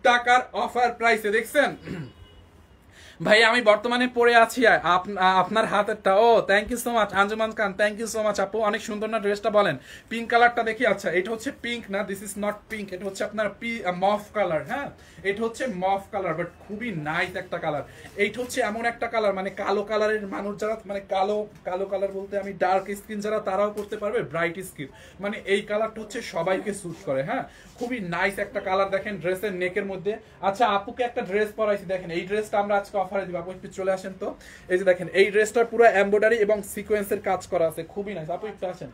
Speaker 1: টাকার অফার প্রাইসে। দেখছেন ভাই আমি বর্তমানে পরে আছি আপনার হাতেরটা। ও thank you so much Anjuman Khan, thank you so much আপু, অনেক সুন্দর না ড্রেসটা? বলেন পিঙ্ক কালারটা দেখি। আচ্ছা এটা হচ্ছে পিঙ্ক না, দিস ইজ নট পিঙ্ক, এটা হচ্ছে আপনার মফ কালার। হ্যাঁ এটা হচ্ছে মফ কালার, বাট খুবই নাইস একটা কালার। এইটা হচ্ছে এমন একটা কালার, মানে কালো কালারের মানুষ যারা, মানে কালো কালার বলতে আমি ডার্ক স্কিন যারা, তারাও করতে পারবে, ব্রাইট স্কিন, মানে এই কালারটা হচ্ছে সবাইকে স্যুট করে। হ্যাঁ খুবই নাইস একটা কালার। দেখেন ড্রেসের নেকের মধ্যে। আচ্ছা আপুকে একটা ড্রেস পরাইছি, দেখেন এই ড্রেসটা আমরা আজকে অফারে দিব। আপু একটু চলে আসেন তো, এই যে দেখেন এই ড্রেসটার পুরো এমব্রয়ডারি এবং সিকোয়েন্সের কাজ করা আছে, খুবই নাইস। আপু একটু আসেন।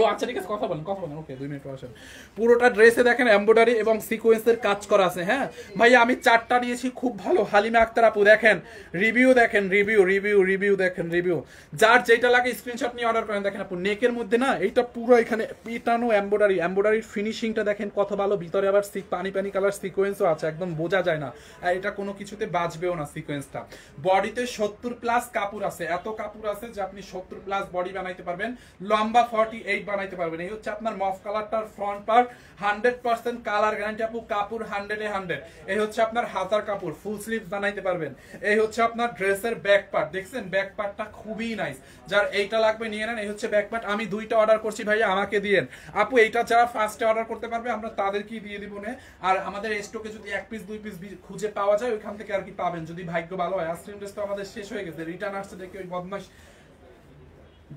Speaker 1: ও আচ্ছা ঠিক আছে, কথা বলেন। ওকে 2 মিনিট আসেন। পুরোটা ড্রেসে দেখেন এমব্রয়ডারি এবং সিকোয়েন্সের কাজ করা আছে। হ্যাঁ ভাই আমি 4টা নিয়েছি, খুব ভালো। হালিমা আক্তার আপু দেখেন রিভিউ, দেখেন রিভিউ দেখেন রিভিউ। যার যেটা লাগে স্ক্রিনশট নিয়ে অর্ডার করেন। দেখেন আপু নেকের মধ্যে না এইটা পুরো এখানে পিটানো এমব্রয়ডারির ফিনিশিংটা দেখেন কত ভালো। ভিতরে আবার পানি কালার সিকোয়েন্সও আছে, একদম বোঝা যায় না, আর এটা কোনো কিছুতে বাজবেও না সিকোয়েন্সটা। বডিতে 70+ কাপড় আছে, এত কাপড় আছে যে আপনি 70+ বডি বানাইতে পারবেন, লম্বা 48 বানাইতে পারবেন। এই হচ্ছে আপনার মফ কালারটার ফ্রন্ট পার্ট, 100% কালার গ্যারান্টি আপু, কাপড় 100-এ 100। এই হচ্ছে আপনার হাতার কাপড়, ফুল স্লিভ বানাইতে পারবেন। এই হচ্ছে আপনার ড্রেসের ব্যাক পার্ট, দেখছেন ব্যাক পার্টটা খুবই নাইস। যার এইটা লাগবে নিয়ে নেন। এই হচ্ছে ব্যাক পার্ট। আমি 2টা অর্ডার করছি ভাইয়া, আমাকে দিয়েন। আপু এইটা যারা ফার্স্টে অর্ডার করতে পারবে আমরা তাদেরকেই দিয়ে দিব না। আর আমাদের স্টকে যদি 1 পিস 2 পিস খুঁজে পাওয়া যায়, ওইখান থেকে আর কি পাবেন, যদি ভাগ্য ভালো হয়। আইসক্রিম ড্রেস তো আমাদের শেষ হয়ে গেছে, রিটার্ন আসছে দেখে ওই বদমাশ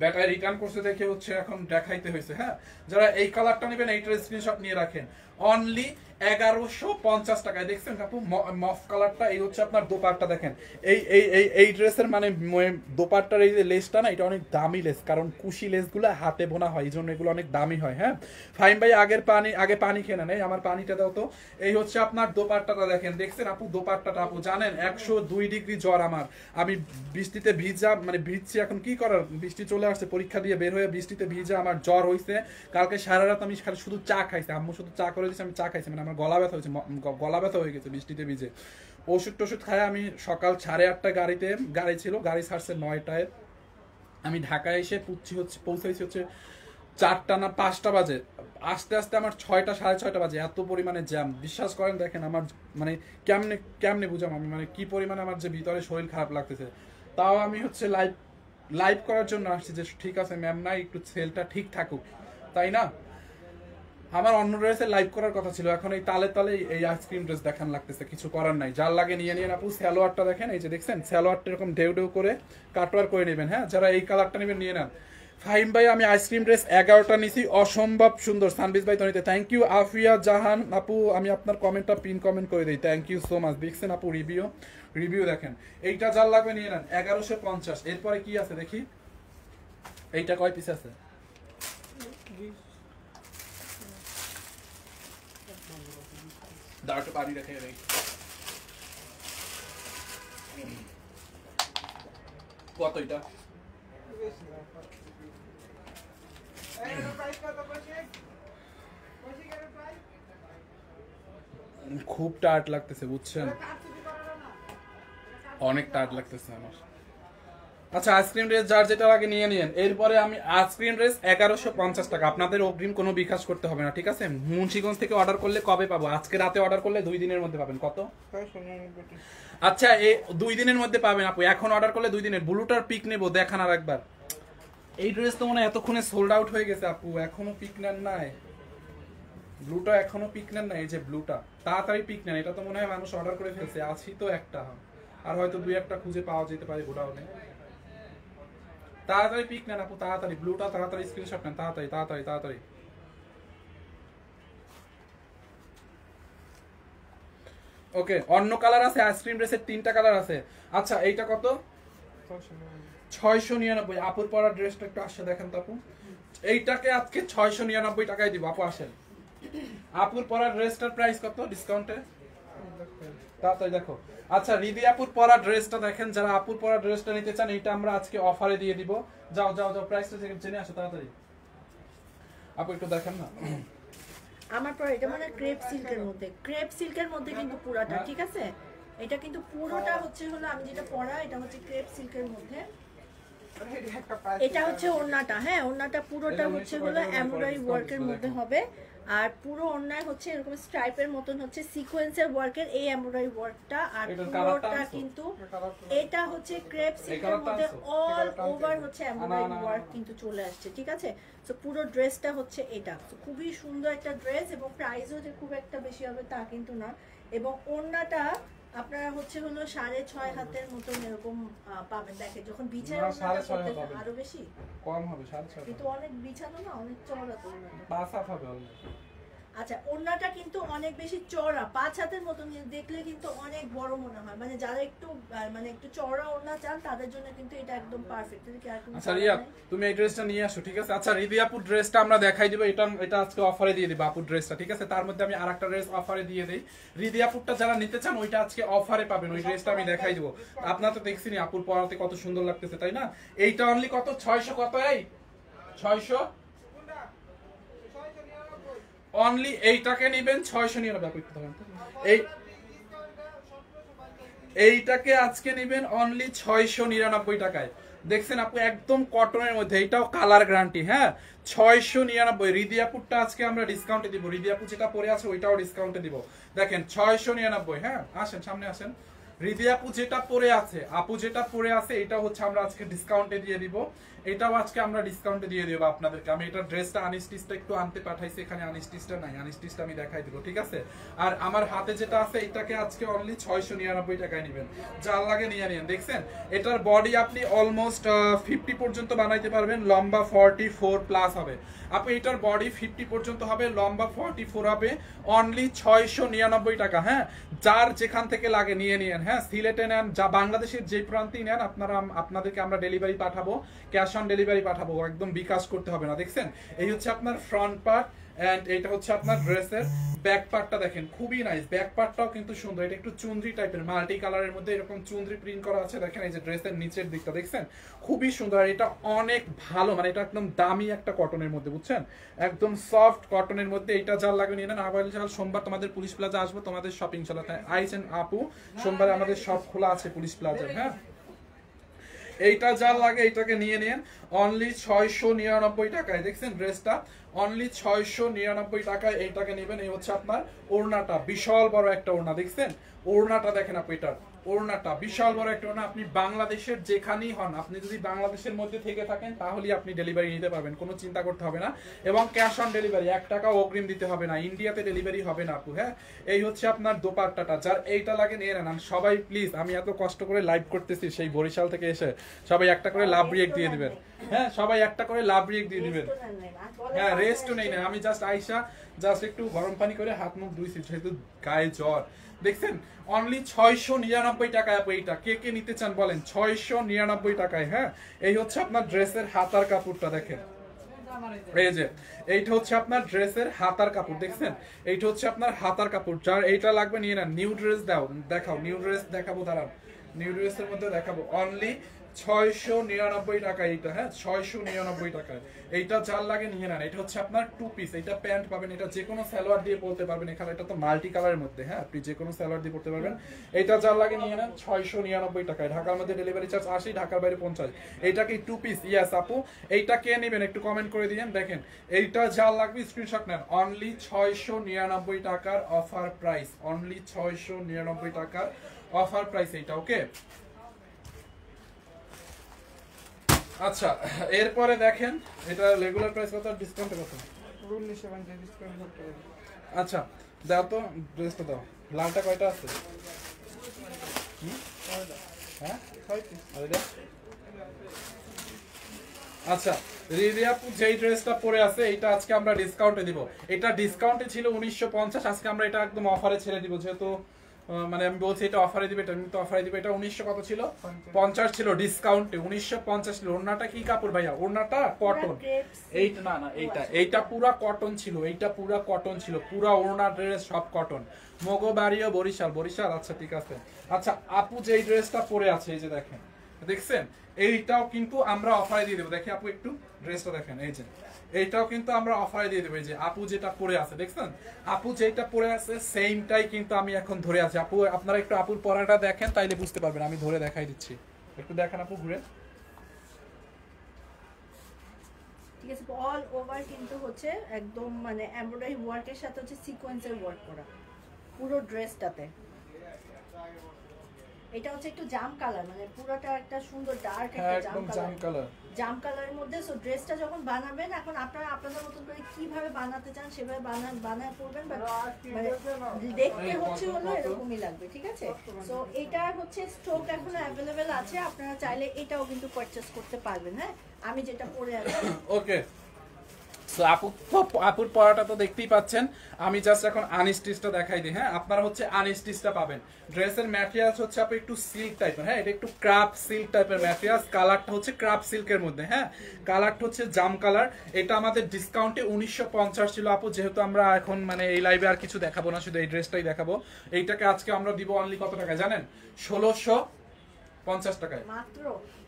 Speaker 1: ব্যাটায় রিটার্ন করতে দেখে হচ্ছে এখন দেখাইতে হয়েছে। হ্যাঁ যারা এই কালারটা নেবেন এইটার স্ক্রিনশট নিয়ে রাখেন, অনলি 1150 টাকায়। দেখছেন আপু মফ কালারটা। এই হচ্ছে আপনার দোপাট্টা, দেখেন এই ড্রেসের মানে দোপাট্টার এই যে লেসটা না, এটা অনেক দামি লেস, কারণ কুশি লেসগুলো হাতে বোনা হয়, এই জন্য এগুলো অনেক দামি হয়। হ্যাঁ ফাইম ভাই আগে পানি খেয়ে নেন, আমার পানিটা দাও তো। এই হচ্ছে আপনার দোপাট্টাটা দেখেন, দেখছেন আপু দোপাট্টাটা। আপু জানেন 102 ডিগ্রি জ্বর আমার, আমি বৃষ্টিতে ভিজা, মানে ভিজছি, এখন কি করার, বৃষ্টি চলে আসছে, পরীক্ষা দিয়ে বের হয়ে বৃষ্টিতে ভিজা আমার জ্বর হয়েছে। কালকে সারা রাত আমি শুধু চা খাইছি, আম্মু শুধু চা করে দিয়েছে, আমি চা খাইছি, মানে আমার গলা ব্যথা হয়ে গেছে বৃষ্টিতে ভিজে। ওষুধ খায় আমি সকাল 8:30 গাড়ি ছিল, গাড়ি ছাড়ছে 9টায়। আমি ঢাকায় এসে পৌঁছাইছি হচ্ছে 4টা না 5টা বাজে, আস্তে আস্তে আমার 6টা 6:30 বাজে, এত পরিমাণে জ্যাম। বিশ্বাস করেন দেখেন আমার মানে কেমনে বুঝাম আমি, মানে কি পরিমাণে আমার যে ভিতরে শরীর খারাপ লাগতেছে। তাও আমি হচ্ছে লাইভ করার জন্য আসছি, যে ঠিক আছে ম্যাম নাই, একটু সেলটা ঠিক থাকুক, তাই না? আমার অন্য ড্রেসে লাইভ করার কথা ছিল, এখন এই তালে তালে এই আইসক্রিম ড্রেস দেখান লাগতেছে, কিছু করার নাই। যার লাগে নিয়ে নিন আপু। স্যালোয়ারটা দেখেন, এই যে দেখছেন স্যালোয়ারটা এরকম ঢেউ ঢেউ করে কাটওয়ার করে নেবেন। হ্যাঁ, যারা এই কালারটা নেবেন নিয়ে নেন। ফাহিম ভাই আমি আইসক্রিম ড্রেস 11টা নিছি, অসম্ভব সুন্দর। সানবিজ ভাই তনিতে থ্যাংক ইউ। আফিয়া জাহান আপু আমি আপনার কমেন্টটা পিন কমেন্ট করে দিই, থ্যাংক ইউ সো মাচ। দেখছেন আপু রিভিউ দেখেন। এইটা যার লাগবে নিয়ে নেন 1150। এরপরে কি আছে দেখি, এইটা কয় পিস আছে? দাঁড়াটা পানি রেখে দেই। কত এটা? খুব টায়ার্ড লাগতেছে বুঝছেন, অনেক টায়ার্ড লাগতেছে আমার। আচ্ছা আইসক্রিম ড্রেস যার যেটা লাগে নিয়ে নিন। এরপরে আমি আইসক্রিম ড্রেস 1150 টাকা, আপনাদের অগ্রিম কোনো বিকাশ করতে হবে না, ঠিক আছে? মুন্সিগঞ্জ থেকে অর্ডার করলে কবে পাবো? আজকে রাতে অর্ডার করলে 2 দিনের মধ্যে পাবেন। কত? আচ্ছা এই 2 দিনের মধ্যে পাবেন আপু, এখন অর্ডার করলে 2 দিনের। ব্লুটার পিক নেবো, দেখান আর একবার। এই ড্রেস তো মনে হয় এতক্ষণে সোল্ড আউট হয়ে গেছে আপু, এখনো পিক নেন নাই। ব্লুটা এখনো পিক নেন নাই, এই যে ব্লুটা তাড়াতাড়ি পিক নেন, এটা তো মনে হয় মানুষ অর্ডার করে ফেলছে। আছি তো একটা, আর হয়তো 2-1টা খুঁজে পাওয়া যেতে পারে গোডাউনে। তাড়াতাড়ি পিক নেন আপু, তাড়াতাড়ি ব্লুটা তাড়াতাড়ি স্ক্রিনশট নেন, তাড়াতাড়ি তাড়াতাড়ি তাড়াতাড়ি। ওকে, অন্য কালার আছে আইসক্রিম ড্রেসের 3টা কালার আছে। আচ্ছা এইটা কত? 699। আপুর পরা ড্রেসটা একটু আসে দেখেন তো আপু, এইটাকে আজকে 699 টাকায় দিব আপু, আসেন। আপুর পরা ড্রেসটার প্রাইস কত ডিসকাউন্টে? তাড়াতাড়ি দেখো। আচ্ছা রিদি আপুর পরা ড্রেসটা দেখেন, যারা আপুর পরা ড্রেসটা নিতে চান এটা আমরা আজকে অফারে দিয়ে দিব। যাও যাও যাও, প্রাইসটা জেনে আসো তাড়াতাড়ি। আপু একটু দেখেন না
Speaker 3: আমার পর এটা মানে ক্রেপ সিল্কের মধ্যে কিন্তু পুরাটা, ঠিক আছে? এটা কিন্তু পুরোটা হচ্ছে হলো আমি যেটা পরা, এটা হচ্ছে ক্রেপ সিল্কের মধ্যে। এটা হচ্ছে ওড়নাটা, হ্যাঁ ওড়নাটা পুরোটা হচ্ছে হলো এমব্রয়ডারি ওয়ার্কের মধ্যে হবে। আর পুরো ওড়নায় হচ্ছে এরকম স্ট্রাইপের মতন হচ্ছে সিকোয়েন্সের ওয়ার্কের এই এমব্রয়ডারি ওয়ার্কটা। আর পুরোটা কিন্তু এটা হচ্ছে ক্রেপ সিল্কের মধ্যে অল ওভার হচ্ছে এমব্রয়ডারি ওয়ার্ক কিন্তু চলে আসছে, ঠিক আছে? তো পুরো ড্রেসটা হচ্ছে এটা, খুবই সুন্দর একটা ড্রেস, এবং প্রাইসও যে খুব একটা বেশি হবে তা কিন্তু না। এবং ওড়নাটা আপনারা হচ্ছে হলো 6.5 হাতের মতন এরকম পাবেন। দেখেন যখন বিছায় আরো বেশি
Speaker 1: কম হবে, 6.5
Speaker 3: কিন্তু অনেক বিছানো না, অনেক চওড়া তো ওড়নাটা।
Speaker 1: 5 হাত হবে অলরেডি।
Speaker 3: আচ্ছা ওড়নাটা কিন্তু অনেক বেশি চওড়া, 5 হাতের মতন, দেখলে কিন্তু অনেক বড় মনে হয়। মানে যারা একটু মানে একটু চওড়া ওড়না চান তাদের জন্য কিন্তু এটা একদম পারফেক্ট।
Speaker 1: আচ্ছা রিয়া তুমি এই ড্রেসটা নিয়ে আসো, ঠিক আছে? আচ্ছা রিদি আপুর ড্রেসটা আমরা দেখাই দিব, এটা আজকে অফারে দিয়ে দিব আপুর ড্রেসটা, ঠিক আছে? তার মধ্যে আমি আরেকটা ড্রেস অফারে দিয়ে দেই। রিদি আপুরটা যারা নিতে চান ওইটা আজকে অফারে পাবেন, ওই ড্রেসটা আমি দেখাই দিব। আপনারা তো দেখছেনই আপুর পরাতে কত সুন্দর লাগতেছে, তাই না? এইটা অনলি কত? 600 কত? এই 600 অনলি। এইটাকে নেবেন 699। এইটাকে আজকে নেবেন অনলি 699 টাকায়। দেখছেন আপু একদম কটনের মধ্যে, এইটাও কালার গ্যারান্টি। হ্যাঁ 699। রিদিয়াপুরটা আজকে আমরা ডিসকাউন্টে দিব, রিদিয়াপু যেটা পরে আছে ওইটাও ডিসকাউন্টে দিব। দেখেন 699। হ্যাঁ আসেন সামনে আসেন। রিদিয়াপু যেটা পরে আছে, আপু যেটা পরে আছে এটা হচ্ছে আমরা আজকে ডিসকাউন্টে দিয়ে দিব, এটাও আজকে আমরা ডিসকাউন্টে দিয়ে দেবো আপনাদেরকে। আমি এটা ড্রেসটা আনস্টিচটা একটু আনতে পাঠাইছি, এখানে আনস্টিচটা নাই, আনস্টিচটা আমি দেখাই দিব, ঠিক আছে? আর আমার হাতে যেটা আছে এটাকে আজকে অনলি 699 টাকায় নেবেন, যার লাগে নিয়ে নিন। দেখছেন এটার বডি আপনি অলমোস্ট 50 পর্যন্ত বানাইতে পারবেন, লম্বা 44 প্লাস হবে। আপু এটার বডি 50 পর্যন্ত হবে, লম্বা 44 হবে, অনলি 699 টাকা। হ্যাঁ যার যেখান থেকে লাগে নিয়ে নিন। হ্যাঁ সিলেটে নেন, যা বাংলাদেশের যে প্রান্তেই নেন আপনাদেরকে আমরা ডেলিভারি পাঠাবো, ক্যাশ অন ডেলিভারি পাঠাবো, একদম বিকাশ করতে হবে না। দেখছেন এই হচ্ছে আপনার ফ্রন্ট পার্ট, এন্ড এটা হচ্ছে আপনার ড্রেসের ব্যাক পার্টটা। দেখেন খুবই নাইস, ব্যাক পার্টটাও কিন্তু সুন্দর। এটা একটু চুনরি টাইপের, মাল্টি কালারের মধ্যে এরকম চুনরি প্রিন্ট করা আছে। দেখেন এই যে ড্রেসের নিচের দিকটা দেখছেন খুবই সুন্দর। আর এটা অনেক ভালো, মানে এটা একদম দামি একটা কটনের মধ্যে, বুঝছেন? একদম সফট কটনের মধ্যে। এটা যার লাগবে নিয়ে নেন। আবার সোমবার তোমাদের পুলিশ প্লাজা আসবো, তোমাদের শপিং চালাতে আইছেন আপু, সোমবারে আমাদের শপ খোলা আছে পুলিশ প্লাজা। হ্যাঁ এইটা যার লাগে এইটাকে নিয়ে নেন অনলি 699 টাকায়। দেখছেন ড্রেসটা অনলি 699 টাকায় এইটাকে নেবেন। এই হচ্ছে আপনার ওড়নাটা, বিশাল বড় একটা ওড়না, দেখছেন ওড়নাটা দেখেন আপনি, এটার ওড়নাটা বিশাল বড় একটা ওড়না। আপনি বাংলাদেশের যেখানেই হন, আপনি যদি বাংলাদেশের মধ্যে থেকে থাকেন তাহলেই আপনি ডেলিভারি নিতে পারবেন, কোনো চিন্তা করতে হবে না। এবং ক্যাশ অন ডেলিভারি, 1 টাকাও অগ্রিম দিতে হবে না, ইন্ডিয়াতে ডেলিভারি হবে না আপু। হ্যাঁ, এই হচ্ছে আপনার দোপাট্টাটা, যার এইটা লাগে নিয়ে নেন। সবাই প্লিজ, আমি এত কষ্ট করে লাইভ করতেছি সেই বরিশাল থেকে এসে, সবাই একটা করে লাভ রিয়েক্ট দিয়ে দিবেন। হ্যাঁ, সবাই একটা করে লাভ রিয়েক্ট দিয়ে দিবেন। হ্যাঁ, রেস্টও নেই না, আমি জাস্ট আইসা জাস্ট একটু গরম পানি করে হাত মুখ ধুইছি, যেহেতু গায়ে জ্বর। দেখছেন অনলি 699 টাকায় আপু এইটা। কে কে নিতে চান বলেন, 699 টাকায়। হ্যাঁ, এই হচ্ছে আপনার ড্রেসের হাতার কাপড়টা, দেখেন এই যে এইটা হচ্ছে আপনার ড্রেসের হাতার কাপড়, দেখছেন এইটা হচ্ছে আপনার হাতার কাপড়। যার এইটা লাগবে নিয়ে নেন। নিউ ড্রেস দাও, দেখাও নিউ ড্রেস দেখাবো, দাঁড়ান নিউ ড্রেসের মধ্যে দেখাবো। অনলি 699 টাকা এইটা। হ্যাঁ, 699 টাকায় এইটা যার লাগে নিয়ে নেন। এটা হচ্ছে আপনার 2 পিস, এটা প্যান্ট পাবেন, এটা যে কোনো সালোয়ার দিয়ে পরতে পারবেন। এখানে এটা তো মাল্টি কালারের মধ্যে, হ্যাঁ আপনি যে কোনো সালোয়ার দিয়ে পরতে পারবেন। এটা যার লাগে নিয়ে নেন 699 টাকায়। ঢাকার মধ্যে ডেলিভারি চার্জ 80, ঢাকার বাইরে 50। এইটা কি 2 পিস? ইয়েস আপু। এইটা কে নেবেন একটু কমেন্ট করে দিয়েন। দেখেন এইটা যার লাগবে স্ক্রিনশট নেন। অনলি 699 টাকার অফার প্রাইস, অনলি 699 টাকার অফার প্রাইস এইটা। ওকে, আচ্ছা এরপরে দেখেন এটা রেগুলার প্রাইস কত, ডিসকাউন্টে কত?
Speaker 4: 19.50 ডিসকাউন্ট করতে হবে।
Speaker 1: আচ্ছা দাও তো, ড্রেসটা দাও। লালটা কয়টা আছে? হ্যাঁ,
Speaker 4: 6 পিস।
Speaker 1: আচ্ছা রিদি আপু যেই ড্রেসটা পরে আছে এটা আজকে আমরা ডিসকাউন্টে দিব। এটা ডিসকাউন্টে ছিল 1950, আজকে আমরা এটা একদম অফারে ছেড়ে দিব। যেহেতু মানে আমি বলছি এটা অফারে দিবে, এটা তো অফারে দিবে। এটা 1900 কত ছিল? 50 ছিল, ডিসকাউন্টে 1950 ছিল। ওড়নাটা কি কাপড় ভাইয়া? ওড়নাটা কটন। এইটা না না, এইটা পুরা কটন ছিল, এইটা পুরা কটন ছিল, পুরা ওড়না ড্রেস সব কটন। মগবাড়িও বরিশাল, বরিশাল। আচ্ছা ঠিক আছে। আচ্ছা আপু যেই ড্রেসটা পরে আছে এই যে দেখেন, দেখছেন এইটাও কিন্তু আমরা অফারে দিয়ে দেবো। দেখে আপু একটু ড্রেসটা দেখেন, এই যে এইটাও কিন্তু আমরা অফারে দিয়ে দেবো। এই যে আপু যেটা পরে আছে, দেখছেন আপু যেটা পরে আছে সেমটাই কিন্তু আমি এখন ধরে আছি। আপু আপনারা একটু আপুর পরাটা দেখেন, তাইলে বুঝতে পারবেন। আমি ধরে দেখাই দিচ্ছি, একটু দেখেন আপু ঘুরে।
Speaker 3: ঠিক আছে, অল ওভার কিন্তু হচ্ছে একদম মানে এমব্রয়ডারি ওয়ার্কের সাথে হচ্ছে সিকোয়েন্সের ওয়ার্ক করা পুরো ড্রেসটাতে। এটা হচ্ছে একটু জাম কালার, মানে পুরোটা একটা সুন্দর ডার্ক একটা জাম কালার, জাম কালারের মধ্যে। সো ড্রেসটা যখন বানাবেন, এখন আপনারা আপনাদের মতন করে কিভাবে বানাতে চান সেভাবে বানায় পড়বেন, বাট মানে দেখতে হচ্ছে হলো এরকমই লাগবে। ঠিক আছে, সো এটার হচ্ছে স্টক এখনো অ্যাভেলেবেল আছে, আপনারা চাইলে এটাও কিন্তু পারচেজ করতে পারবেন। হ্যাঁ, আমি যেটা পরে আছি।
Speaker 1: ওকে, সো আপুর পরাটা তো দেখতেই পাচ্ছেন। আমি জাস্ট এখন আনস্টিচটা দেখাই দিই। হ্যাঁ, আপনারা হচ্ছে আনস্টিচটা পাবেন। ড্রেসের ম্যাটেরিয়ালস হচ্ছে আপু একটু সিল্ক টাইপের। হ্যাঁ, এটা একটু ক্রাফট সিল্ক টাইপের ম্যাটেরিয়ালস। কালারটা হচ্ছে ক্রাফট সিল্কের মধ্যে। হ্যাঁ, কালারটা হচ্ছে জাম কালার। এটা আমাদের ডিসকাউন্টে 1950 ছিল আপু। যেহেতু আমরা এখন মানে এই লাইভে আর কিছু দেখাবো না, শুধু এই ড্রেসটাই দেখাবো। এইটাকে আজকে আমরা দিব অনলি কত টাকায় জানেন? 1650 টাকায়, মাত্র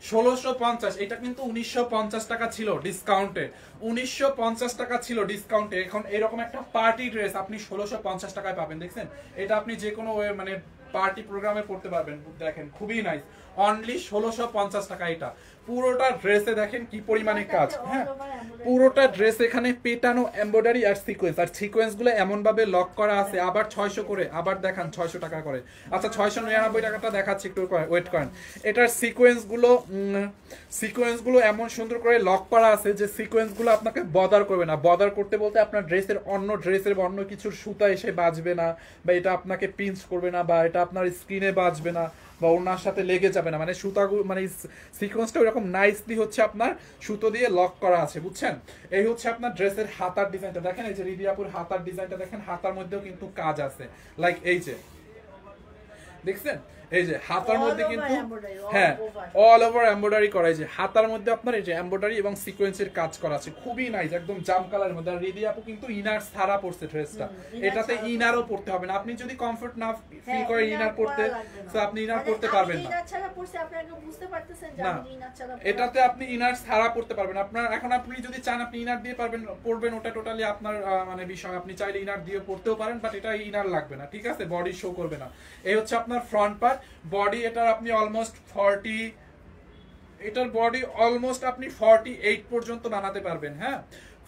Speaker 1: 1650। এটা কিন্তু 1950 টাকা ছিল ডিসকাউন্টে, 1950 টাকা ছিল ডিসকাউন্টে। এখন এরকম একটা পার্টি ড্রেস আপনি 1650 টাকায় পাবেন। দেখছেন এটা আপনি যে কোনো মানে পার্টি প্রোগ্রামে পড়তে পারবেন। দেখেন খুবই নাইস, অনলি 1650 টাকা। এটা পুরোটা ড্রেসে দেখেন কি পরিমাণে কাজ। হ্যাঁ, পুরোটা ড্রেস এখানে পেটানো এমব্রয়ডারি আর সিকোয়েন্স, আর সিকোয়েন্স গুলো এমন ভাবে লক করা আছে। আবার 600 করে, আবার দেখান 600 টাকা করে। আচ্ছা 699 টাকাটা দেখাচ্ছি, একটু ওয়েট করেন। এটার সিকোয়েন্স গুলো এমন সুন্দর করে লক করা আছে যে সিকোয়েন্স গুলো আপনাকে বদার করবে না। বদার করতে বলতে আপনার ড্রেসের অন্য কিছুর সুতা এসে বাজবে না, বা এটা আপনাকে পিঞ্চ করবে না, বা এটা আপনার স্কিনে বাজবে না, বা ওনার সাথে লেগে যাবে না। মানে সুতাগুলো মানে সিকোয়েন্সটা এরকম নাইসলি হচ্ছে আপনার সুতো দিয়ে লক করা আছে, বুঝছেন? এই হচ্ছে আপনার ড্রেসের হাতার ডিজাইনটা দেখেন। এই যে রিদিয়াপুর হাতার ডিজাইনটা দেখেন, হাতার মধ্যেও কিন্তু কাজ আছে। লাইক এই যে দেখছেন, এই যে হাতার মধ্যে কিন্তু হ্যাঁ অল ওভার এমব্রয়ডারি করা। এই যে হাতার মধ্যে আপনার এই যে এমব্রয়ডারি এবং সিকোয়েন্সের কাজ করা আছে, খুবই নাইস, একদম জাম কালারের মধ্যে। আর রিদি আপু কিন্তু ইনার ছাড়া পড়ছে ড্রেসটা, এটাতে ইনারও পড়তে হবে না। আপনি যদি কমফর্ট না ফিল করেন ইনার পড়তে, তো আপনি ইনার পড়তে পারবেন না।
Speaker 3: ইনার ছাড়া পড়ছে আপনারা বুঝতে পারতেছেন যে আপনি ইনার ছাড়া,
Speaker 1: এটাতে আপনি ইনার ছাড়া পড়তে পারবেন। আপনার এখন আপনি যদি চান আপনি ইনার দিয়ে পড়বেন, ওটা টোটালি আপনার মানে বিষয়। আপনি চাইলে ইনার দিয়ে পড়তেও পারেন, বাট এটা ইনার লাগবে না। ঠিক আছে, বডি শো করবে না। এই হচ্ছে আপনার ফ্রন্ট পার্ট। বডি এটার আপনি অলমোস্ট 48 পর্যন্ত বানাতে পারবেন। হ্যাঁ,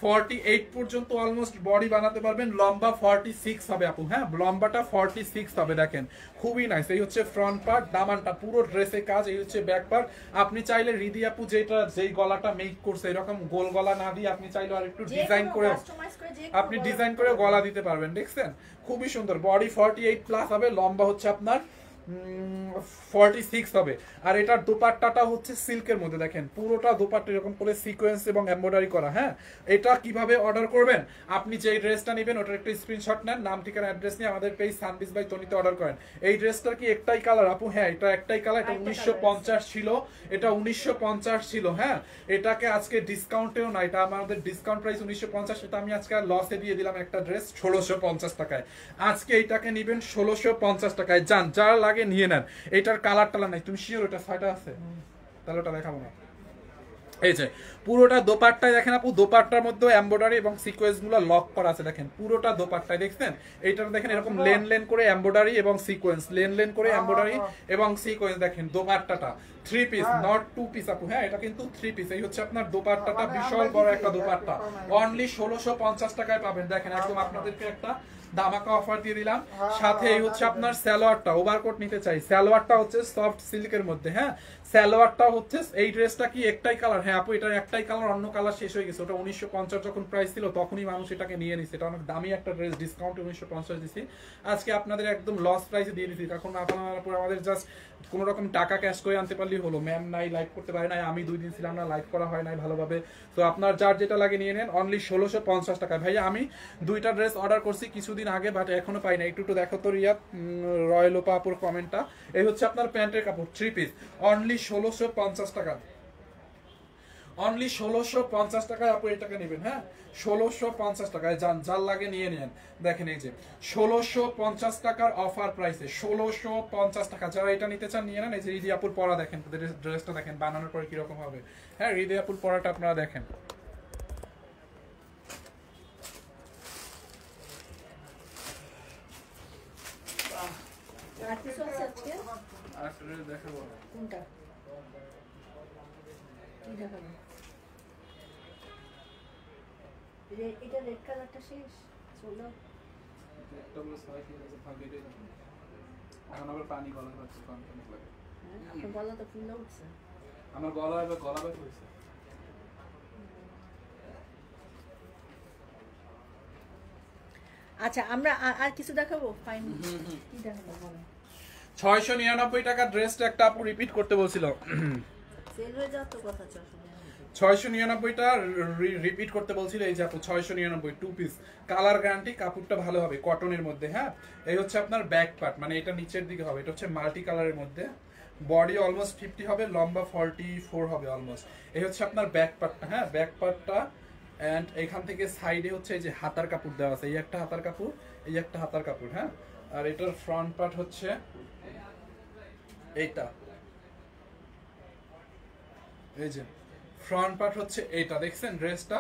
Speaker 1: 48 পর্যন্ত অলমোস্ট বডি বানাতে পারবেন। লম্বা 46 হবে আপু, হ্যাঁ লম্বাটা 46 হবে। দেখেন খুবই নাইস। এই হচ্ছে ফ্রন্ট পার্ট, দামানটা পুরো ড্রেসে কাজ। এই হচ্ছে ব্যাক পার্ট। আপনি চাইলে রিদি আপু যেই গলাটা মেক করছে এরকম গোল গলা না দিয়ে আপনি চাইলে আর একটু ডিজাইন করে আপনি ডিজাইন করে গলা দিতে পারবেন। দেখছেন খুবই সুন্দর। বডি 48 প্লাস হবে, লম্বা হচ্ছে আপনার 46 হবে। আর এটার দোপাট্টাটা হচ্ছে সিল্কের মধ্যে। দেখেন পুরোটা দোপাট্টা এরকম করে সিকোয়েন্স এবং এমব্রয়ডারি করা। হ্যাঁ এটা কিভাবে অর্ডার করবেন, আপনি যেই ড্রেসটা নেবেন ওটার একটা স্ক্রিনশট নেন, নাম ঠিকানা অ্যাড্রেস নিয়ে আমাদের পেজ সানবিজ বাই তনিতে অর্ডার করেন। এই ড্রেসটার কি একটাই কালার আপু? হ্যাঁ এটা একটাই কালার। এটা 1950 ছিল, এটা 1950 ছিল। হ্যাঁ এটাকে আজকে ডিসকাউন্টেও না, এটা আমাদের ডিসকাউন্ট প্রাইস 1950। এটা আমি আজকে লসে দিয়ে দিলাম একটা ড্রেস 1650 টাকায়। আজকে এইটাকে নেবেন 1650 টাকায়। যান যার লাগে নিয়ে নেন। এটার কালার টালার নাই। তুমি শিওর ওটা ছয়টা আছে? তাহলে ওটা দেখাবো না। এই যে পুরোটা দোপাট্টায় দেখেন আপু, দোপাট্টার মধ্যে এমব্রয়ডারি এবং সিকোয়েন্স গুলো লক করা আছে। দেখেন পুরোটা দোপাট্টায় দেখছেন, এইটার দেখেন এরকম লেন লেন করে এমব্রয়ডারি এবং সিকোয়েন্স, লেন লেন করে এমব্রয়ডারি এবং সিকোয়েন্স। দেখেন দোপাট্টাটা 3 পিস, নট 2 পিস আপু। হ্যাঁ এটা কিন্তু 3 পিস। এই হচ্ছে আপনার দোপাট্টাটা, বিশাল বড় একটা দোপাট্টা। অনলি 1650 টাকায় পাবেন। দেখেন একদম আপনাদেরকে একটা দামাকা অফার দিয়ে দিলাম। সাথে এই হচ্ছে আপনার সালোয়ারটা, ওভারকোট নিতে চাই, সালোয়ারটা হচ্ছে সফট সিল্কের মধ্যে। হ্যাঁ সালোয়ারটা হচ্ছে, এই ড্রেসটা কি একটাই কালার? হ্যাঁ আপু এটার একটাই কালার, অন্য কালার শেষ হয়ে গেছে। ওটা 1950 যখন প্রাইস ছিল তখনই মানুষ এটাকে নিয়ে নিছে। এটা অনেক দামি একটা ড্রেস, ডিসকাউন্ট 1950 দিছি। আজকে আপনাদের একদম লস প্রাইসে দিয়ে দিছি। এখন আপনারা আমাদের জাস্ট কোন রকম টাকা ক্যাশ করে আনতে পারলেই হলো। ম্যাম নাই, লাইভ করতে পারে নাই, আমি 2 দিন ছিলাম না, লাইভ করা হয় নাই ভালোভাবে। তো আপনার যার যেটা লাগে নিয়ে নেন, অনলি 1650 টাকা। ভাইয়া আমি 2টা ড্রেস অর্ডার করছি কিছুদিন আগে, বাট এখনো পাই না। একটু দেখো তো রিয়া, রয়্যাল ওপা আপুর কমেন্টটা। এই হচ্ছে আপনার প্যান্টের কাপড় 3 পিস, অনলি 1650 টাকা। অনলি 1650 টাকায় আপু এটাকে নেবেন। হ্যাঁ 1650 টাকায়, যান যার লাগে নিয়ে নেন। দেখেন এই যে 1650 টাকার অফার প্রাইসে 1650 টাকা। যারা এটা নিতে চান নিয়ে নেন। এই যে রিদি আপুর পরা দেখেন, ড্রেসটা দেখেন বানানোর পরে কিরকম হবে। হ্যাঁ রিদি আপুর পরাটা আপনারা দেখেন।
Speaker 3: আর কিছু আছে আজকে?
Speaker 1: আসলে দেখাবো
Speaker 3: কোনটা? কি দেখাবো? এটা রেড কালারটা শেষ চলো।
Speaker 1: এখন আবার পানি গলা হচ্ছে, লাগে।
Speaker 3: আপনার গলা তো ফুলে উঠছে।
Speaker 1: আমার গলা এবার গলা ব্যথা হয়েছে।
Speaker 3: আচ্ছা আমরা আর কিছু দেখাবো? ফাইন কি দেখাবো বলো?
Speaker 1: 699 টাকা ড্রেসটা একটা আপু রিপিট করতে বলছিল।
Speaker 3: সেল হয়ে যাওয়ার তো কথা
Speaker 1: 699টা রিপিট করতে বলছিল। এই যে আপু 699 2 পিস, কালার গ্যারান্টি, কাপড়টা ভালো হবে, কটনের মধ্যে। হ্যাঁ এই হচ্ছে আপনার ব্যাক পার্ট, মানে এটা নিচের দিকে হবে। এটা হচ্ছে মাল্টি কালারের মধ্যে। বডি অলমোস্ট 50 হবে, লম্বা 44 হবে অলমোস্ট। এই হচ্ছে আপনার ব্যাক পার্টটা। হ্যাঁ ব্যাক পার্টটা। এন্ড এখান থেকে সাইডে হচ্ছে এই যে হাতার কাপড় দেওয়া আছে। এই একটা হাতার কাপড়, এই একটা হাতার কাপড়। হ্যাঁ আর এটার ফ্রন্ট পার্ট হচ্ছে এইটা। এই যে ফ্রন্ট পার্ট হচ্ছে এইটা। দেখছেন ড্রেসটা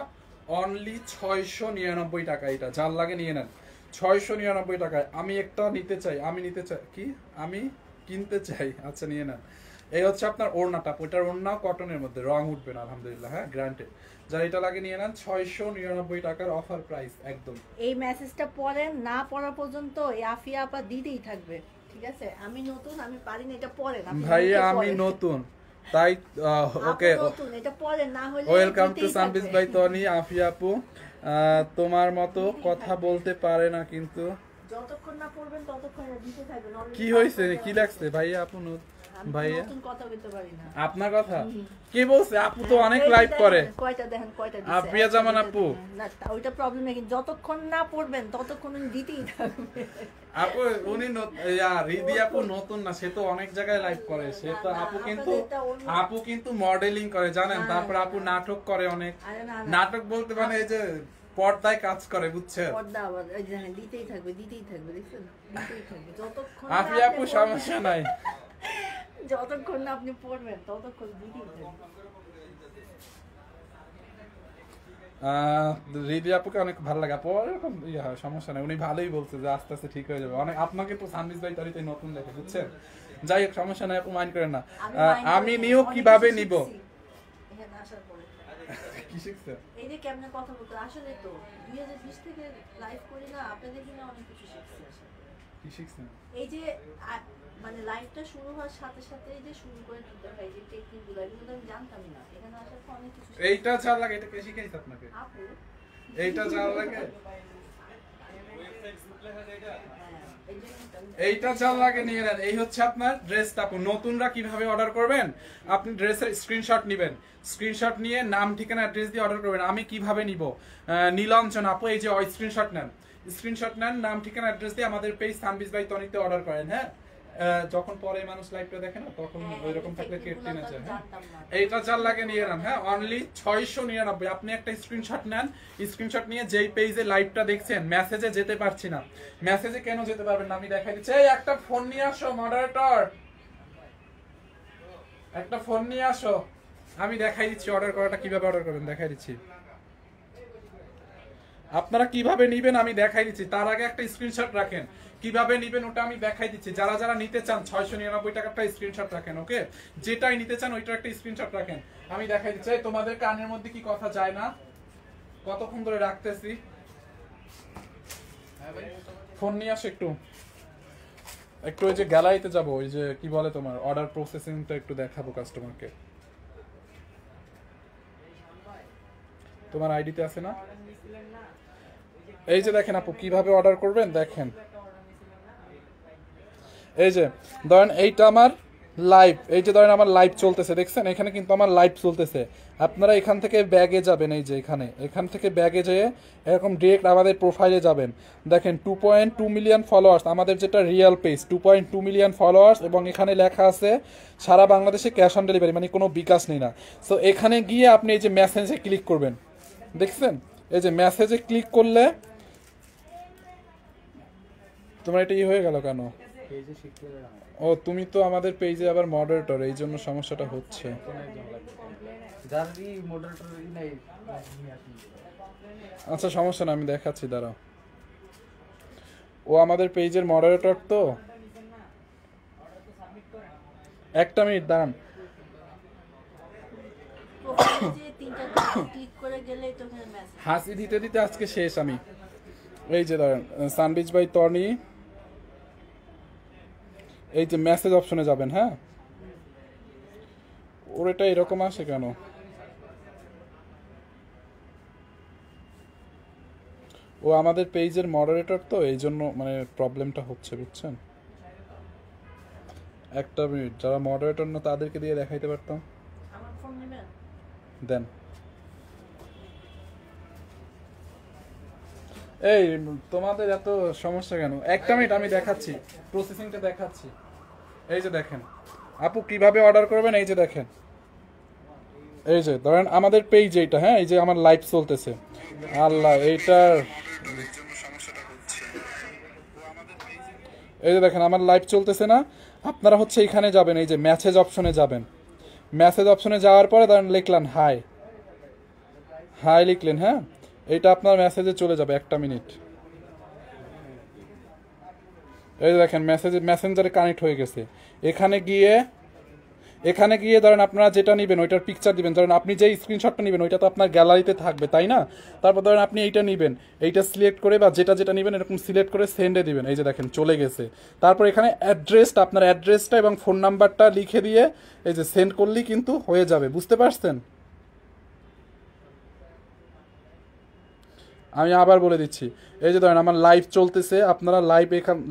Speaker 1: অনলি 699 টাকা। এটা যার লাগে নিয়ে নেন 699 টাকায়। আমি একটা নিতে চাই, আমি নিতে চাই কি, আমি কিনতে চাই। আচ্ছা নিয়ে নেন। এই হচ্ছে আপনার ওড়নাটা, ওটার ওড়নাও কটনের মধ্যে, রং উঠবে না আলহামদুলিল্লাহ। হ্যাঁ গ্যারান্টেড। যারা এটা লাগে নিয়ে নেন 699 টাকার অফার প্রাইস একদম।
Speaker 3: এই মেসেজটা পড়েন, না পড়া পর্যন্ত এই আফিয়া আপা দিতেই থাকবে। ঠিক আছে আমি নতুন, আমি পারি না, এটা পড়েন।
Speaker 1: ভাইয়া আমি নতুন তাই ওকে।
Speaker 3: নতুন এটা পড়েন, না হলে
Speaker 1: welcome to সানবিজ by Toni. Afia আপু তোমার মতো কথা বলতে পারে না, কিন্তু
Speaker 3: যতক্ষণ না পড়বেন ততক্ষণ দিতে থাকবেন।
Speaker 1: কি হইছে, কি লাগছে ভাইয়া? আপু ভাইয়া
Speaker 3: নতুন কথা বলতে পারি না।
Speaker 1: আপনার কথা কে বলছে? আপু তো অনেক লাইভ করে।
Speaker 3: কয়টা দেখেন, কয়টা দিছে?
Speaker 1: আফিয়া জামান আপু
Speaker 3: না ওইটা প্রবলেম নেই, কিন্তু যতক্ষণ না পড়বেন ততক্ষণ উনি দিতেই থাকবে।
Speaker 1: আপু উনি রিদি আপু নতুন না, সে তো অনেক জায়গায় লাইভ করে। সে তো আপু কিন্তু মডেলিং করে জানেন। তারপর আপু নাটক করে অনেক। নাটক বলতে মানে এই যে পর্দায় কাজ করে, বুঝছেন?
Speaker 3: পর্দা আবার এই যে দিতেই থাকবে, দিতেই থাকবে, দেখছেন দিতেই থাকবে যতক্ষণ।
Speaker 1: আফিয়া আপু সমস্যা নাই,
Speaker 3: যতক্ষণ না আপনি পড়বেন ততক্ষণ দিতেই থাকবে।
Speaker 1: রিদি আপুকে অনেক ভালো লাগে। আপু এরকম সমস্যা নাই, উনি ভালোই বলছে যে আস্তে আস্তে ঠিক হয়ে যাবে। অনেক আপনাকে তো সানবিজ ভাই তারিতে নতুন দেখে, বুঝছেন? যাই হোক সমস্যা নাই আপু, মাইন্ড করেন না। আমি নিও কিভাবে নিব?
Speaker 3: এখানে আসার পরে
Speaker 1: কি কি শিখছে?
Speaker 3: এই যে কেমনে কথা বলতে আসলে তো 2020 থেকে লাইভ করি না, আপনাদের কিনা অনেক কিছু শিখছি আসলে।
Speaker 1: কি শিখছেন?
Speaker 3: এই যে মানে লাইভটা শুরু হওয়ার সাথে সাথে এই যে শুরু করে দিতে হয় যে টেকনিকগুলো, এগুলো তো আমি জানতামই না। এখানে আসার পর অনেক কিছু
Speaker 1: এইটা চাল লাগে, এটা কে শিখাইছে আপনাকে?
Speaker 3: আপু
Speaker 1: এইটা চাল লাগে,
Speaker 3: এই জন্য
Speaker 1: এইটা চাল লাগে নিয়ে নেন। এই হচ্ছে আপনার ড্রেসটা। আপু নতুনরা কিভাবে অর্ডার করবেন, আপনি ড্রেসের স্ক্রিনশট নেবেন, স্ক্রিনশট নিয়ে নাম ঠিকানা অ্যাড্রেস দিয়ে অর্ডার করবেন। আমি কিভাবে নিব? নীলাঞ্জন আপু এই যে স্ক্রিনশট নেন, স্ক্রিনশট নেন, নাম ঠিকানা অ্যাড্রেস দিয়ে আমাদের পেজ সানবিজ বাই তনিতে অর্ডার করেন। হ্যাঁ, যখন পরে মানুষ লাইভটা দেখে না তখন ওইরকম থাকলে কেটে না যায়। হ্যাঁ, এইটা চাল লাগে নিয়ে নেন। হ্যাঁ, অনলি 699। আপনি একটা স্ক্রিনশট নেন, স্ক্রিনশট নিয়ে যেই পেজে লাইভটা দেখছেন, মেসেজে যেতে পারছি না, মেসেজে কেন যেতে পারবেন না আমি দেখাই দিচ্ছি। এই একটা ফোন নিয়ে আসো মডারেটর, একটা ফোন নিয়ে আসো, আমি দেখাই দিচ্ছি অর্ডার করাটা কিভাবে অর্ডার করবেন দেখাই দিচ্ছি। আপনারা কিভাবে নিবেন আমি দেখাই দিচ্ছি, তার আগে একটা স্ক্রিনশট রাখেন। কিভাবে নিবেন ওটা আমি দেখাই দিচ্ছি। যারা যারা নিতে চান 699 টাকাটা স্ক্রিনশট রাখেন। ওকে, যেটাই নিতে চান ওইটার একটা স্ক্রিনশট রাখেন, আমি দেখাই দিচ্ছি। তোমাদের কানের মধ্যে কি কথা যায় না? কতক্ষণ ধরে রাখতেছি। ফোন নিয়ে আসো একটু, একটু ওই যে গ্যালারিতে যাবো, ওই যে কি বলে তোমার অর্ডার প্রসেসিংটা একটু দেখাবো কাস্টমারকে। তোমার আইডিতে আছে না? এই যে দেখেন আপু কিভাবে অর্ডার করবেন দেখেন। এই যে ধরেন এইটা আমার লাইভ, এই যে ধরেন আমার লাইভ চলতেছে, দেখছেন এখানে কিন্তু আমার লাইভ চলতেছে। আপনারা এখান থেকে ব্যাগে যাবেন, এই যে এখান থেকে ব্যাগে যেয়ে এরকম ডিরেক্ট আমাদের প্রোফাইলে যাবেন। দেখেন 2.2 মিলিয়ন ফলোয়ার্স, আমাদের যেটা রিয়েল পেজ 2.2 মিলিয়ন ফলোয়ার্স, এবং এখানে লেখা আছে সারা বাংলাদেশে ক্যাশ অন ডেলিভারি, মানে কোনো বিকাশ নেই না। সো এখানে গিয়ে আপনি এই যে মেসেজে ক্লিক করবেন, দেখছেন এই যে মেসেজে ক্লিক করলে তোমার এটা হয়ে গেল কেন? ও তুমি তো আমাদের পেজে আবার মডারেটর, এই জন্য সমস্যাটা হচ্ছে। আচ্ছা সমস্যা না, আমি দেখাচ্ছি দাঁড়াও। ও আমাদের পেজের মডারেটর তো, একটা মিনিট দাঁড়ান। হাসি দিতে দিতে আজকে শেষ আমি। এই যে ধরেন সানবিজ বাই তনি, এই যে মেসেজ অপশনে যাবেন। হ্যাঁ, ওর এটা এরকম আসে কেন? ও আমাদের পেজের মডারেটর তো, এই জন্য মানে প্রবলেমটা হচ্ছে, বুঝছেন? একটা মিনিট, যারা মডারেটর না তাদেরকে দিয়ে দেখাইতে পারতাম। দেন এই তোমাদের এত সমস্যা কেন? একটা মিনিট আমি দেখাচ্ছি, প্রসেসিংটা দেখাচ্ছি। এই যে দেখেন আপু কিভাবে অর্ডার করবেন। এই যে দেখেন, এই যে ধরেন আমাদের পেজ এইটা, হ্যাঁ এই যে আমার লাইভ চলতেছে। আল্লাহ এইটার এই যে দেখেন আমার লাইভ চলতেছে না। আপনারা হচ্ছে এখানে যাবেন, এই যে মেসেজ অপশনে যাবেন। মেসেজ অপশনে যাওয়ার পরে ধরেন লিখলেন হাই, হাই লিখলেন। হ্যাঁ, এইটা আপনার মেসেজে চলে যাবে। একটা মিনিট, এই যে দেখেন মেসেঞ্জারে কানেক্ট হয়ে গেছে। এখানে গিয়ে ধরেন আপনারা যেটা নেবেন ওইটার পিকচার দিবেন। ধরেন আপনি যেই স্ক্রিনশটটা নেবেন ওইটা তো আপনার গ্যালারিতে থাকবে, তাই না? তারপর ধরেন আপনি এইটা নেবেন, এইটা সিলেক্ট করে বা যেটা নেবেন এরকম সিলেক্ট করে সেন্ডে দিবেন। এই যে দেখেন চলে গেছে। তারপর এখানে অ্যাড্রেসটা, আপনার অ্যাড্রেসটা এবং ফোন নাম্বারটা লিখে দিয়ে এই যে সেন্ড করলেই কিন্তু হয়ে যাবে। বুঝতে পারছেন? আমি আবার বলে দিচ্ছি, এই যে ধরেন আমার লাইভ চলতেছে, আপনারা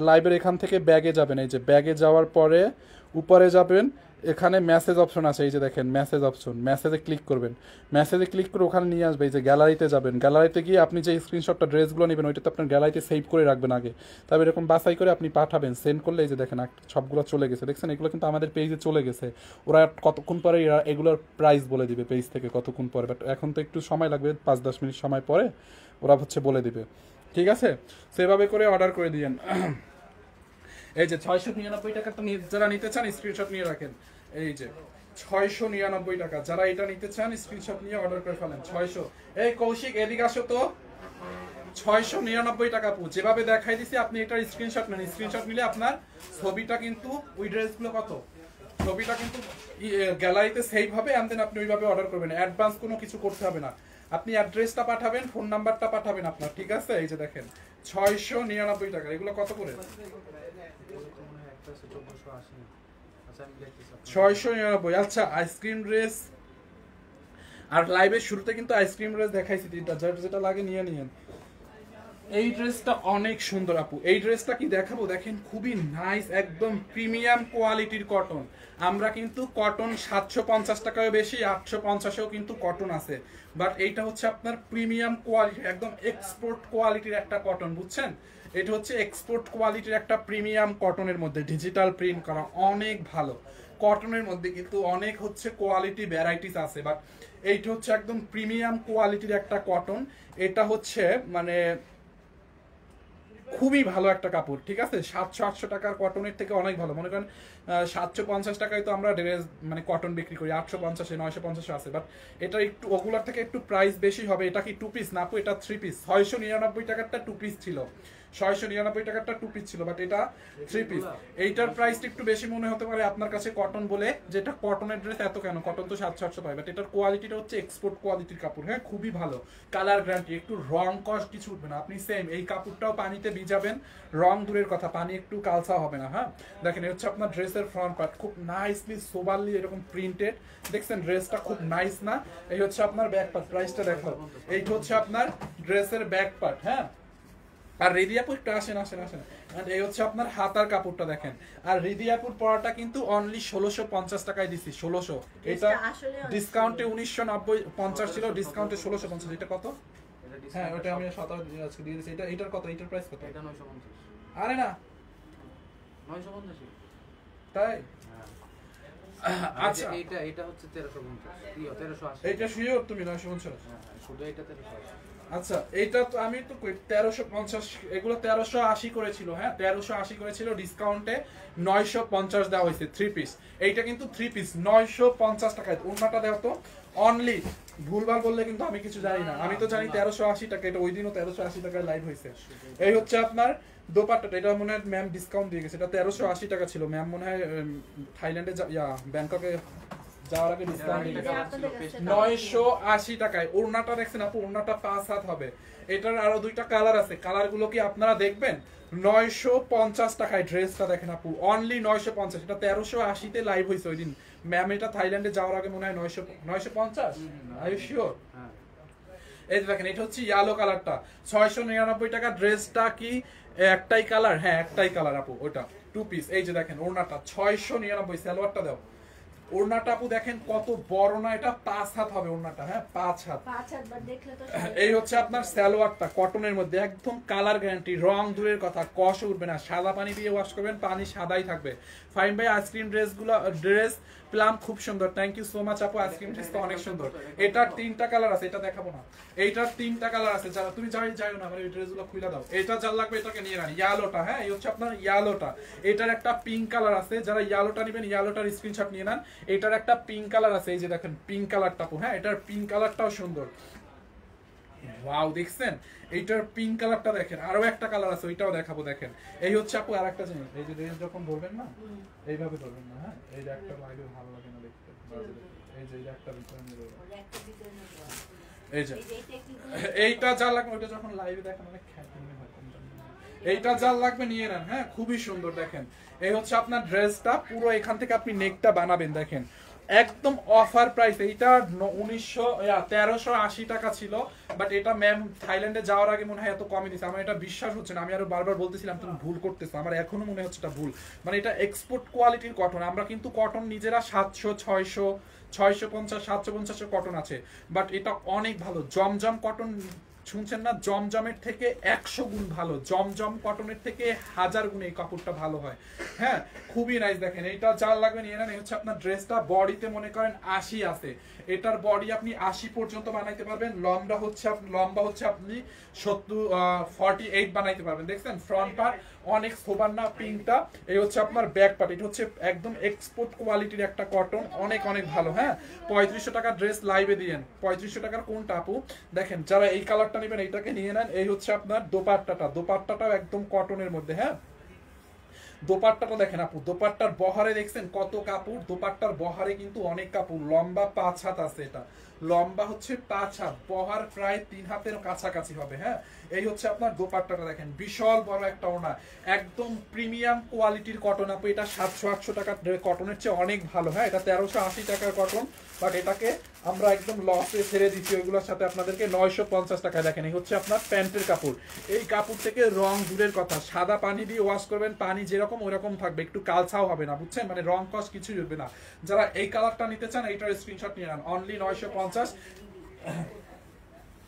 Speaker 1: লাইভের এখান থেকে ব্যাগে যাবেন। এই যে ব্যাগে যাওয়ার পরে উপরে যাবেন, এখানে মেসেজ অপশন আছে। এই যে দেখেন মেসেজ অপশন, মেসেজে ক্লিক করবেন। মেসেজে ক্লিক করে ওখানে নিয়ে আসবে। এই যে গ্যালারিতে যাবেন, গ্যালারিতে গিয়ে আপনি যে স্ক্রিনশটটা ড্রেসগুলো নেবেন ওইটা তো আপনার গ্যালারিতে সেভ করে রাখবেন আগে। তবে এরকম বাছাই করে আপনি পাঠাবেন, সেন্ড করলে এই যে দেখেন সবগুলো চলে গেছে। দেখছেন এগুলো কিন্তু আমাদের পেজে চলে গেছে। ওরা কতক্ষণ পরে এগুলোর প্রাইস বলে দিবে পেজ থেকে কতক্ষণ পরে, বাট এখন তো একটু সময় লাগবে, 5-10 মিনিট সময় পরে ওরা হচ্ছে বলে দিবে। ঠিক আছে, সেভাবে করে অর্ডার করে দিয়েন। এই যে 699 টাকা তো যারা নিতে চান স্ক্রিনশট নিয়ে রাখেন। এই যে 699 টাকা, যারা এটা নিতে চান স্ক্রিনশট নিয়ে অর্ডার করে ফেলেন। 600। এই কৌশিক এদিকে আসো তো। 699 টাকা পু, যেভাবে দেখাই দিছি আপনি এটার স্ক্রিনশট নেন। স্ক্রিনশট নিলে আপনার ছবিটা কিন্তু ওই ড্রেসগুলো কত, ছবিটা কিন্তু গ্যালারিতে সেভ হবে, এন্ড দেন আপনি ওইভাবে অর্ডার করবেন। অ্যাডভান্স কোনো কিছু করতে হবে না। আপনি অ্যাড্রেসটা পাঠাবেন, ফোন নাম্বারটা পাঠাবেন আপনার, ঠিক আছে? এই যে দেখেন 699 টাকা। এগুলো কত করে? 699। আচ্ছা আইসক্রিম ড্রেস, আর লাইভের শুরুতে কিন্তু আইসক্রিম ড্রেস দেখাইছি তিনটা, যেটা লাগে নিয়ে নিয়েন। এই ড্রেসটা অনেক সুন্দর আপু। এই ড্রেসটা কি দেখাবো, দেখেন খুবই নাইস, একদম প্রিমিয়াম কোয়ালিটির কটন। আমরা কিন্তু কটন 750 টাকায় বেশি, 850এও কিন্তু কটন আছে, বাট এইটা হচ্ছে আপনার প্রিমিয়াম কোয়ালিটি, একদম এক্সপোর্ট কোয়ালিটির একটা কটন, বুঝছেন? এটা হচ্ছে এক্সপোর্ট কোয়ালিটির একটা প্রিমিয়াম কটনের মধ্যে ডিজিটাল প্রিন্ট করা, অনেক ভালো। কটনের মধ্যে কিন্তু অনেক হচ্ছে কোয়ালিটি ভ্যারাইটিস আছে, বাট এইটা হচ্ছে একদম প্রিমিয়াম কোয়ালিটির একটা কটন। এটা হচ্ছে মানে খুবই ভালো একটা কাপড়, ঠিক আছে? 700-800 টাকার কটনের থেকে অনেক ভালো। মনে করেন 750 টাকায় তো আমরা ড্রেস মানে কটন বিক্রি করি, 850-এ 950-এ আছে, বাট এটা একটু ওগুলার থেকে একটু প্রাইস বেশি হবে। এটা কি 2 পিস না আপু? এটা 3 পিস। 699 টাকারটা 2 পিস ছিল, 699 টাকারটা 2 পিস ছিল, বাট এটা 3 পিস। এইটার প্রাইসটা একটু বেশি মনে হতে পারে আপনার কাছে কটন বলে, যেটা কটনের ড্রেস এত কেন, কটন তো 700-800 পায়, বাট এটার কোয়ালিটিটা হচ্ছে এক্সপোর্ট কোয়ালিটির কাপড়, হ্যাঁ খুবই ভালো। কালার গ্যারান্টি, একটু রং কস্ট কিছু উঠবে না। আপনি সেম এই কাপড়টাও পানিতে ভিজাবেন, রং দূরের কথা, পানি একটু কালসা হবে না। হ্যাঁ দেখেন এই হচ্ছে আপনার ড্রেসের ফ্রন্ট পার্ট, খুব নাইসলি সোবারলি এরকম প্রিন্টেড, দেখছেন ড্রেসটা খুব নাইস না? এই হচ্ছে আপনার ব্যাক পার্ট, প্রাইসটা দেখো। এইটা হচ্ছে আপনার ড্রেসের ব্যাক পার্ট, হ্যাঁ। আর রিদিয়াপুর একটু আসেন আসেন আসেন, এই হচ্ছে আপনার হাতার কাপড়টা দেখেন। আর রিদিয়াপুর পরাটা কিন্তু অনলি 1650 টাকায় দিছি, 1600। এটা ডিসকাউন্টে 1990-50 ছিল, ডিসকাউন্টে 1650। এটা কত? হ্যাঁ ওটা আমি 17 আজকে দিয়ে দিয়েছি। এটা এটার কত? এটার প্রাইস কত?
Speaker 5: এটা 950।
Speaker 1: আরে না
Speaker 5: 950।
Speaker 1: তাই? আচ্ছা
Speaker 5: এটা এটা হচ্ছে 1350, 1380।
Speaker 1: এইটা শিওর তুমি 950?
Speaker 5: হ্যাঁ শুধু এটা 1380।
Speaker 1: আচ্ছা এইটা তো আমি তো 1350, এগুলো 1380 করেছিল, হ্যাঁ 1380 করেছিল, ডিসকাউন্টে 950 দেওয়া হয়েছে 3 পিস। এইটা কিন্তু 3 পিস 950 টাকায়। ওন্নাটা দাও তো, অনলি ভুলভাল বললে কিন্তু আমি কিছু জানি না, আমি তো জানি 1380 টাকা। এটা ওই দিনও 1380 টাকায় লাইভ হয়েছে। এই হচ্ছে আপনার দোপাট্টাটা, এটা মনে হয় ম্যাম ডিসকাউন্ট দিয়ে গেছে, এটা 1380 টাকা ছিল। ম্যাম মনে হয় থাইল্যান্ডে ব্যাংককে যাওয়ার আগে ডিসকাউন্ট দিয়ে গেছে 980 টাকায়। ওড়নাটা দেখছেন আপু, ওড়নাটা 5 হাত হবে। এটার আরো দুইটা কালার আছে, কালারগুলো কি আপনারা দেখবেন? 950 টাকায় ড্রেসটা দেখেন আপু, অনলি 950। এটা 1380 তে লাইভ হয়েছে ওই দিন। ম্যাম এটা থাইল্যান্ডে যাওয়ার আগে মনে হয় 950। Are you sure? এই দেখেন এটা হচ্ছে ইয়েলো কালারটা, 699 টাকা। ড্রেসটা কি একটাই কালার? হ্যাঁ একটাই কালার আপু, ওটা 2 পিস। এই যে দেখেন ওড়নাটা 699। সালোয়ারটা দাও। ওড়নাটা আপু দেখেন কত বড় না, এটা 5 হাত হবে ওড়নাটা, হ্যাঁ 5 হাত। এই হচ্ছে আপনার সালোয়ারটা কটনের মধ্যে, একদম কালার গ্যারান্টি, রং দূরের কথা, কষ উঠবে না। সাদা পানি দিয়ে ওয়াশ করবেন, পানি সাদাই থাকবে। ফাইন ভাই আইসক্রিম ড্রেস প্লাম খুব সুন্দর, থ্যাংক ইউ সো মাচ আপু। আইসক্রিম ড্রেসটা অনেক সুন্দর। এটার 3টা কালার আছে, এটা দেখাবো না। এইটার 3টা কালার আছে, যারা তুমি যাইও না, আমার এই ড্রেসগুলো খুলে দাও। এটা যার লাগবে এটাকে নিয়ে নেন। ইয়েলোটা, হ্যাঁ এই হচ্ছে আপনার ইয়েলোটা। এটার একটা পিঙ্ক কালার আছে, যারা ইয়েলোটা নেবেন ইয়েলোটার স্ক্রিনশট নিয়ে নেন। এটার একটা পিঙ্ক কালার আছে, এই যে দেখেন পিঙ্ক কালারটা আপু, হ্যাঁ এটার পিঙ্ক কালারটাও সুন্দর। ওয়াও দেখছেন এইটার পিঙ্ক কালারটা দেখেন। আরো একটা কালার আছে, ওইটাও দেখাবো। দেখেন এই হচ্ছে আপু আরেকটা জিনিস, এই যে ড্রেস যখন ধরবেন না এইভাবে ধরবেন না, হ্যাঁ এই যে একটা লাগবে ভালো লাগে না দেখতে, এই যে একটা ভিতরে নিয়ে এই যে এইটা যা লাগবে, ওইটা যখন লাইভে দেখেন অনেক খ্যাতি মনে হয়। এইটা যা লাগবে নিয়ে নেন, হ্যাঁ খুবই সুন্দর। দেখেন এই হচ্ছে আপনার ড্রেসটা, পুরো এখান থেকে আপনি নেকটা বানাবেন। দেখেন একদম অফার প্রাইস। এইটা 1380 টাকা ছিল, বাট এটা ম্যাম থাইল্যান্ডে যাওয়ার আগে মনে হয় এত কমে দিচ্ছে। আমার এটা বিশ্বাস হচ্ছে না, আমি আরো বারবার বলতেছিলাম তুমি ভুল করতেছো, আমার এখনো মনে হচ্ছে এটা ভুল। মানে এটা এক্সপোর্ট কোয়ালিটির কটন। আমরা কিন্তু কটন নিজেরা 700, 600, 650, 750 কটন আছে, বাট এটা অনেক ভালো। জমজম কটন শুনছেন না, জমজমের থেকে 100 গুণ ভালো, জমজম কটনের থেকে 1000 গুণ এই কাপড়টা ভালো হয়, হ্যাঁ খুবই নাইস। দেখেন এইটা যার লাগবে নিয়ে নেন। এই হচ্ছে আপনার ড্রেসটা, বডিতে মনে করেন 80 আছে, এটার বডি আপনি 80 পর্যন্ত বানাইতে পারবেন। লম্বা হচ্ছে আপনি 48 বানাইতে পারবেন। দেখছেন ফ্রন্ট পার্ট অনেক সোবার না, পিঙ্কটা। এই হচ্ছে আপনার ব্যাক পার্ট, এটা হচ্ছে একদম এক্সপোর্ট কোয়ালিটির একটা কটন, অনেক অনেক ভালো, হ্যাঁ 3500 টাকার ড্রেস লাইভে দিয়েন। 3500 টাকার কোনটা আপু? দেখেন যারা এই কালারটা নেবেন এইটাকে নিয়ে নেন। এই হচ্ছে আপনার দোপাট্টাটাও একদম কটনের মধ্যে, হ্যাঁ দোপাট্টাটা দেখেন আপু, দোপাট্টার বহারে দেখছেন কত কাপড়, দোপাট্টার বহারে কিন্তু অনেক কাপড়, লম্বা 5 হাত আছে এটা, লম্বা হচ্ছে 5 হাত, বহর প্রায় 3 হাতের কাছাকাছি হবে। হ্যাঁ, এই হচ্ছে আপনার দোপাট্টাটা দেখেন, বিশাল বড় একটা ওড়না, একদম প্রিমিয়াম কোয়ালিটির কটন আপু। এটা 700-800 টাকার কটনের চেয়ে অনেক ভালো। হ্যাঁ, এটা 1380 টাকার কটন, বাট এটাকে আমরা একদম লসে ছেড়ে দিচ্ছি ওইগুলোর সাথে আপনাদেরকে 950 টাকায়। দেখেন, এই হচ্ছে আপনার প্যান্টের কাপড়। এই কাপড় থেকে রং দূরের কথা, সাদা পানি দিয়ে ওয়াশ করবেন, পানি যেরকম ওইরকম থাকবে, একটু কালছাও হবে না, বুঝছেন? মানে রং কস কিছুই হবে না। যারা এই কালারটা নিতে চান এইটার স্ক্রিনশট নিয়ে নেন, অনলি 950।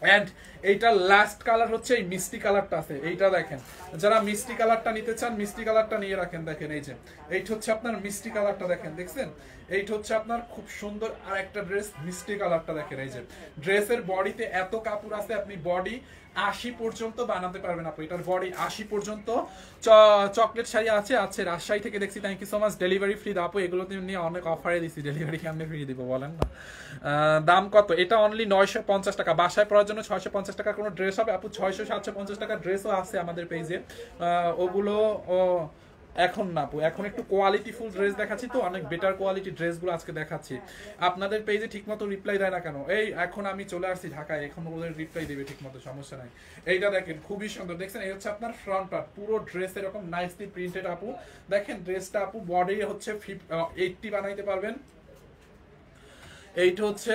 Speaker 1: এন্ড এইটা লাস্ট কালার হচ্ছে এই মিষ্টি কালারটা আছে, এইটা দেখেন। যারা মিষ্টি কালারটা নিতে চান মিষ্টি কালারটা নিয়ে রাখেন। দেখেন এই যে এইটা হচ্ছে আপনার মিষ্টি কালারটা, দেখেন, দেখছেন? এইটা হচ্ছে আপনার খুব সুন্দর আর একটা ড্রেস, মিষ্টি কালারটা দেখেন। এই যে ড্রেসের বডিতে এত কাপড় আছে, আপনি বডি 80 পর্যন্ত বানাতে পারবেন আপু। এটার বডি 80 পর্যন্ত। চকলেট শাড়ি আছে রাজশাহী থেকে দেখছি, thank you so much. Delivery free আপু, এগুলোতে নিয়ে অনেক অফারে দিচ্ছি, ডেলিভারি কেমনে ফ্রি দিব বলেন না? দাম কত? এটা অনলি 950 টাকা। বাসায় পরার জন্য 650 টাকার কোনো ড্রেস হবে আপু, 600-750 টাকার ড্রেসও আছে আমাদের পেজে। ওগুলো এখন না আপু, এখন একটু কোয়ালিটিফুল ড্রেস দেখাচ্ছি, তো অনেক বেটার কোয়ালিটি ড্রেসগুলো আজকে দেখাচ্ছি। আপনাদের পেজে ঠিকমতো রিপ্লাই দেয় না কেন? এই এখন আমি চলে আসছি ঢাকায়, এখন ওদের রিপ্লাই দেবে ঠিকমতো, সমস্যা নাই। এইটা দেখেন, খুবই সুন্দর, দেখছেন? এই হচ্ছে আপনার ফ্রন্ট পার্ট, পুরো ড্রেস এরকম নাইসলি প্রিন্টেড আপু। দেখেন ড্রেসটা আপু, বডি হচ্ছে 80 বানাইতে পারবেন। এইটা হচ্ছে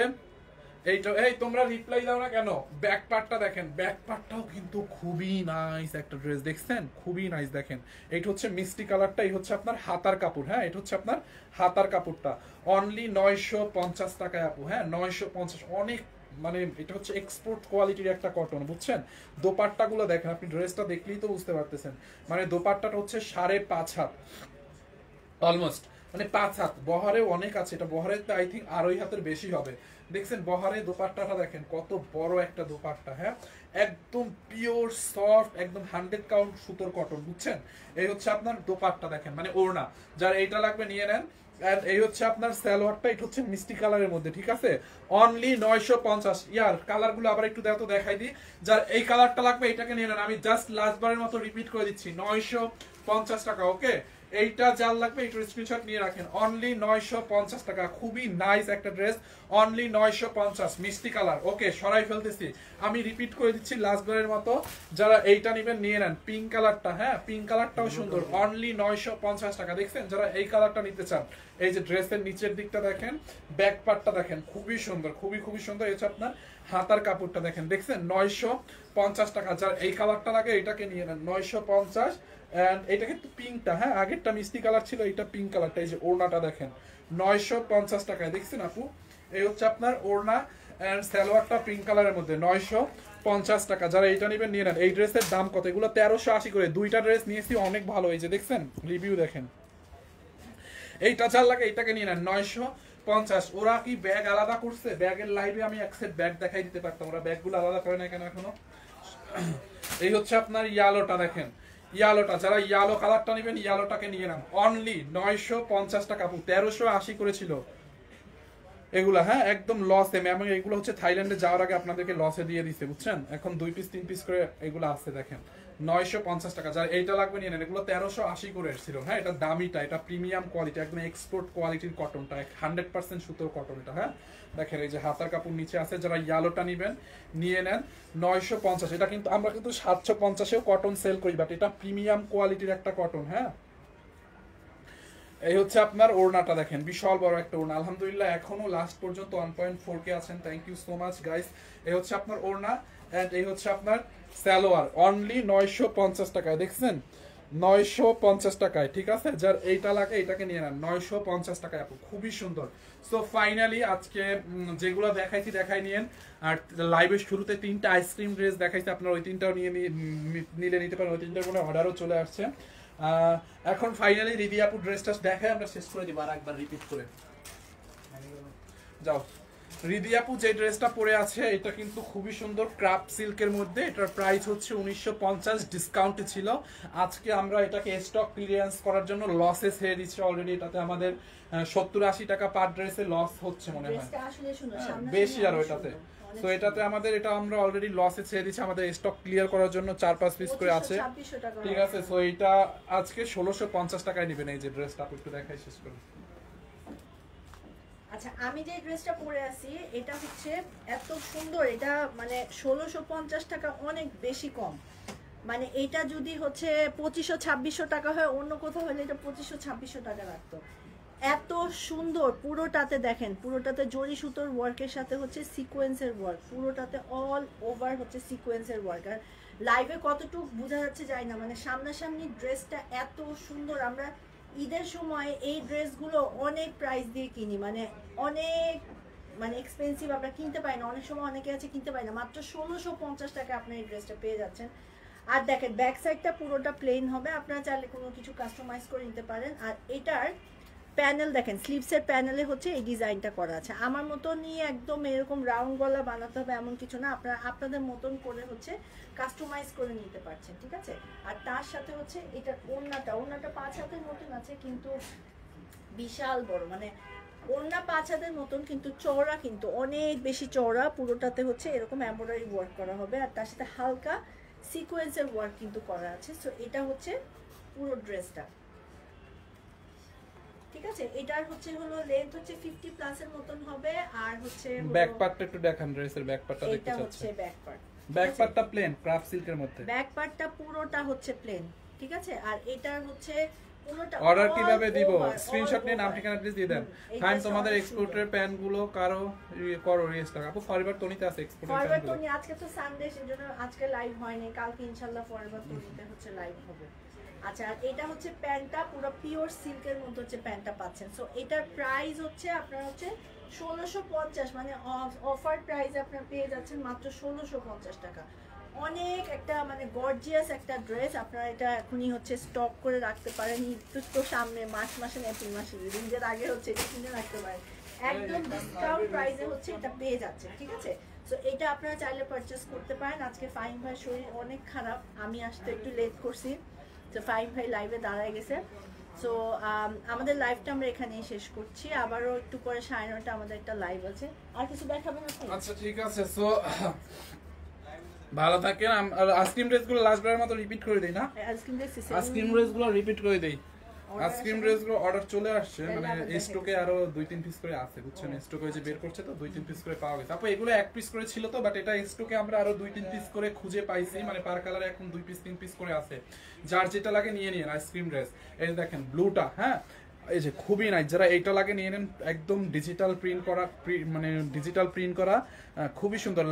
Speaker 1: এইটা। এই তোমরা রিপ্লাই দাও না কেন? ব্যাক পার্টটা দেখেন, ব্যাক পার্টটাও কিন্তু খুবই নাইস একটা ড্রেস, দেখছেন? খুবই নাইস। দেখেন এইটা হচ্ছে মিষ্টি কালারটা, এই হচ্ছে আপনার হাতার কাপড়। হ্যাঁ, এটা হচ্ছে আপনার হাতার কাপড়টা, অনলি 950 টাকায় আপু। হ্যাঁ, 950, অনেক মানে এটা হচ্ছে এক্সপোর্ট কোয়ালিটির একটা কটন, বুঝছেন? দোপাট্টাগুলো দেখেন, আপনি ড্রেসটা দেখলেই তো বুঝতে পারতেছেন। মানে দোপাট্টাটা হচ্ছে 5.5 হাত অলমোস্ট, মানে 5 হাত। বহরেও অনেক আছে, এটা বহরের তো আই থিঙ্ক 2.5 হাতের বেশি হবে। দেখছেন বহরে দোপাট্টাটা দেখেন, কত বড় একটা দোপাট্টা। হ্যাঁ, একদম পিওর সফট, একদম 100 কাউন্ট সুতোর কটন, বুঝছেন? এই হচ্ছে আপনার দোপাট্টা দেখেন, মানে ওড়না। যার এইটা লাগবে নিয়ে নেন। এন্ড এই হচ্ছে আপনার সালোয়ারটা, এটা হচ্ছে মিষ্টি কালারের মধ্যে, ঠিক আছে? অনলি 950। ইয়ার কালারগুলো আবার একটু দেখো, দেখাই দিই। যার এই কালারটা লাগবে এটাকে নিয়ে নেন। আমি জাস্ট লাস্টবারের মতো রিপিট করে দিচ্ছি, 950 টাকা। ওকে, এইটা যার লাগবে এইটার স্ক্রিনশট নিয়ে রাখেন, অনলি 950 টাকা। খুবই নাইস একটা ড্রেস, অনলি 950, মিষ্টি কালার। ওকে, সরাই ফেলতেছি, আমি রিপিট করে দিচ্ছি লাস্টবারের মতো। যারা এইটা নেবেন নিয়ে নেন, পিঙ্ক কালারটা। হ্যাঁ, পিঙ্ক কালারটাও সুন্দর, অনলি 950 টাকা। দেখছেন? যারা এই কালারটা নিতে চান, এই যে ড্রেসের নিচের দিকটা দেখেন, ব্যাক পার্টটা দেখেন, খুবই সুন্দর, খুবই সুন্দর। এই হচ্ছে আপনার হাতার কাপড়টা দেখেন, দেখছেন? 950 টাকা। যার এই কালারটা লাগে এটাকে নিয়ে নেন, 950। এন্ড এটা কিন্তু পিঙ্কটা, হ্যাঁ, আগেরটা মিষ্টি কালার ছিল, এটা পিঙ্ক কালারটা। এই যে ওড়নাটা দেখেন, 950 টাকায়, দেখছেন আপু? এই হচ্ছে আপনার ওড়না এন্ড সালোয়ারটা পিঙ্ক কালারের মধ্যে, 950 টাকা। যারা এইটা নেবেন নিয়ে নেন। এই ড্রেসের দাম কত? এগুলো 1380 করে। দুইটা ড্রেস নিয়েছি, অনেক ভালো। এই যে দেখছেন, রিভিউ দেখেন। এইটা যার লাগে এইটাকে নিয়ে নেন, 950। ওরা কি ব্যাগ আলাদা করছে? ব্যাগের লাইভে আমি এক সেট ব্যাগ দেখাই দিতে পারতাম, ওরা ব্যাগগুলো আলাদা করে না কেন এখনো? এই হচ্ছে আপনার ইয়ালোটা দেখেন, ইয়ালোটা। যারা ইয়ালো কালারটা নেবেন ইয়ালোটাকে নিয়ে নেন, অনলি 950 টাকা। 1380 করেছিল এগুলা। হ্যাঁ, একদম লসে ম্যাম। এগুলো হচ্ছে থাইল্যান্ডে যাওয়ার আগে আপনাদেরকে লসে দিয়ে দিছে, বুঝছেন? এখন 2 পিস 3 পিস করে এগুলো আসছে, দেখেন 950 টাকা। যারা এইটা লাগবে নিয়ে নেন, এগুলো 1380 করে এসেছিল। হ্যাঁ, এটা দামিটা, এটা প্রিমিয়াম কোয়ালিটি, একদম এক্সপোর্ট কোয়ালিটির কটনটা, 100% সুতোর কটনটা। হ্যাঁ, দেখেন এই যে হাতার কাপড় নিচে আছে। যারা ইয়ালোটা নেবেন নিয়ে নেন, 950। এটা কিন্তু আমরা কিন্তু 750-এও কটন সেল করি, বাট এটা প্রিমিয়াম কোয়ালিটির একটা কটন। হ্যাঁ, এই হচ্ছে আপনার ওড়নাটা দেখেন, বিশাল বড় একটা ওড়না। আলহামদুলিল্লাহ এখনো লাস্ট পর্যন্ত 1.4K আছেন, thank you so much guys. এই হচ্ছে আপনার ওড়না এন্ড এই হচ্ছে আপনার সালোয়ার, অনলি 950 টাকায়। দেখছেন? 950 টাকায়, ঠিক আছে? যার এইটা লাগে এটাকে নিয়ে নেন, 950 টাকায় আপু, খুবই সুন্দর। সো ফাইনালি আজকে যেগুলো দেখাইছি দেখাই নিয়েন। আর লাইভের শুরুতে 3টা আইসক্রিম ড্রেস দেখাইছি, আপনারা ওই 3টাও নিলে নিতে পারেন, ওই 3টার কোনো অর্ডারও চলে আসছে। এখন ফাইনালি রিদি আপু ড্রেসটা দেখাই আমরা শেষ করে দিব, আর একবার রিপিট করে যাও। রিদি আপু যে ড্রেসটা পরে আছে এটা কিন্তু খুবই সুন্দর, ক্রাফট সিল্কের মধ্যে। এটার প্রাইস হচ্ছে 1950, ডিসকাউন্টে ছিল। আজকে আমরা এটাকে স্টক ক্লিয়ারেন্স করার জন্য লসে ছেড়ে দিচ্ছি অলরেডি। এটাতে আমাদের 70-80 টাকা পার ড্রেসে লস হচ্ছে মনে হয়, বেশি আরো এটাতে। তো এটাতে আমাদের এটা আমরা অলরেডি লসে ছেড়ে দিচ্ছি, আমাদের স্টক ক্লিয়ার করার জন্য 4-5 পিস করে আছে, ঠিক আছে? সো এটা আজকে 1650 টাকায় নেবেন। এই যে ড্রেসটা একটু দেখাই শেষ করে।
Speaker 3: আচ্ছা আমি যে ড্রেসটা পরে আছি এটা হচ্ছে এত সুন্দর, এটা মানে 1650 টাকা, অনেক বেশি কম। মানে এটা যদি হচ্ছে 2500-2600 টাকা হয়, অন্য কোথাও হলে এটা 2500-2600 টাকা লাগতো। এত সুন্দর পুরোটাতে, দেখেন পুরোটাতে জরি সুতোর ওয়ার্কের সাথে হচ্ছে সিকোয়েন্সের ওয়ার্ক, পুরোটাতে অল ওভার হচ্ছে সিকোয়েন্সের ওয়ার্ক। আর লাইভে কতটুকু বোঝা যাচ্ছে যায় না, মানে সামনাসামনি ড্রেসটা এত সুন্দর। আমরা ঈদের সময় এই ড্রেসগুলো অনেক প্রাইস দিয়ে কিনি, মানে অনেক মানে এক্সপেন্সিভ, আমরা কিনতে পারি না, অনেক সময় অনেকে আছে কিনতে পারি না। মাত্র 1650 টাকা আপনি এই ড্রেসটা পেয়ে যাচ্ছেন। আর দেখেন ব্যাক সাইডটা পুরোটা প্লেন হবে, আপনারা চাইলে কোনো কিছু কাস্টমাইজ করে নিতে পারেন। আর এটার প্যানেল দেখেন, স্লিভসের প্যানেলে হচ্ছে এই ডিজাইনটা করা আছে। আমার মতো নিয়ে একদম এরকম রাউন্ড গলা বানাতে হবে এমন কিছু না, আপনারা আপনাদের মতন করে হচ্ছে কাস্টমাইজ করে নিতে পারছেন, ঠিক আছে। আর তার সাথে হচ্ছে এটার ওড়নাটা 5 হাতের মতন আছে, কিন্তু বিশাল বড়, মানে ওড়না 5 হাতের মতন, কিন্তু চওড়া, কিন্তু অনেক বেশি চওড়া। পুরোটাতে হচ্ছে এরকম এমব্রয়ডারি ওয়ার্ক করা হবে, আর তার সাথে হালকা সিকোয়েন্সের ওয়ার্ক কিন্তু করা আছে। সো এটা হচ্ছে পুরো ড্রেসটা, ঠিক আছে। এটার হচ্ছে হলো লেন্থ হচ্ছে 50 প্লাস এর মতন হবে। আর হচ্ছে
Speaker 1: ব্যাক পার্টটা একটু দেখান, ড্রেসের ব্যাক পার্টটা দেখতে
Speaker 3: এটা
Speaker 1: চাচ্ছি।
Speaker 3: হচ্ছে ব্যাক পার্ট,
Speaker 1: ব্যাক পার্টটা প্লেন ক্রাফট সিল্কের মধ্যে,
Speaker 3: ব্যাক পার্টটা পুরোটা হচ্ছে প্লেন, ঠিক আছে। আর এটার হচ্ছে পুরোটা
Speaker 1: অর্ডার কিভাবে দিব?
Speaker 3: all
Speaker 1: স্ক্রিনশট নিয়ে নাম
Speaker 3: over।
Speaker 1: ঠিকানা প্লিজ দিয়ে দেন।
Speaker 3: এই
Speaker 1: ফাইন,
Speaker 3: dress
Speaker 1: তোমাদের
Speaker 3: অনেক
Speaker 1: এক্সপোর্টের প্যান্ট গুলো কারো করো রিস্টার আপু, ফরওয়ার্ড তনিতে আছে এক্সপোর্টের
Speaker 3: ফরওয়ার্ড
Speaker 1: প্যান্ট
Speaker 3: তো
Speaker 1: গুলো।
Speaker 3: নি, আজকে তো সানডে, সেজন্য আজকে লাইভ হয়নি, কালকে ইনশাআল্লাহ ফরওয়ার্ড তো নিতে হচ্ছে লাইভ হবে। আচ্ছা, আর এটা হচ্ছে প্যান্টটা পুরো পিওর সিল্কের মধ্যে হচ্ছে প্যান্টটা পাচ্ছেন। সো এটার প্রাইস হচ্ছে আপনার হচ্ছে 1650, মানে অফার প্রাইস আপনারা পেয়ে যাচ্ছেন মাত্র 1650 টাকা। অনেক একটা মানে গর্জিয়াস একটা ড্রেস, আপনারা এটা এখনই হচ্ছে স্টক করে রাখতে পারেন। ঈদ তো সামনে, মার্চ মাসে এপ্রিল মাসে, ঈদের আগে হচ্ছে এটা কিনে রাখতে পারেন, একদম ডিসকাউন্ট প্রাইসে হচ্ছে এটা পেয়ে যাচ্ছে, ঠিক আছে। সো এটা আপনারা চাইলে পারচেস করতে পারেন। আজকে ফাইন ভাই শরীর অনেক খারাপ, আমি আসতে একটু লেট করছি, তো ফাইন ভাই লাইভে দাঁড়ায় গেছে। সো আমাদের লাইভটা আমরা এখানেই শেষ করছি, আবারও একটু পরে 9:30 আমাদের একটা লাইভ আছে। আর কিছু দেখাবেন আপনি?
Speaker 1: আচ্ছা ঠিক আছে, সো ভালো থাকেন। আর আইসক্রিম ড্রেসগুলো লাস্টবারের মতো রিপিট করে দেই না,
Speaker 3: আইসক্রিম দেখছি,
Speaker 1: আইসক্রিম ড্রেসগুলো রিপিট করে দেই। আইসক্রিম ড্রেসগুলো অর্ডার চলে আসছে, মানে স্টকে আরো 2-3 পিস করে আছে, বুঝছেন। স্টকে যে বের করছে তো 2-3 পিস করে পাওয়া গেছে। আপু এগুলো 1 পিস করে ছিল তো, বাট এটা স্টকে আমরা আরো 2-3 পিস করে খুঁজে পাইছি, মানে পার কালারে এখন 2 পিস 3 পিস করে আছে। যার যেটা লাগে নিয়ে নিন আইসক্রিম ড্রেস। এই দেখেন ব্লুটা, হ্যাঁ এই যে খুবই নাইস, যারা এইটা লাগে নিয়ে নেন। একদম ডিজিটাল প্রিন্ট করা, মানে ডিজিটাল প্রিন্ট করা, খুবই সুন্দর।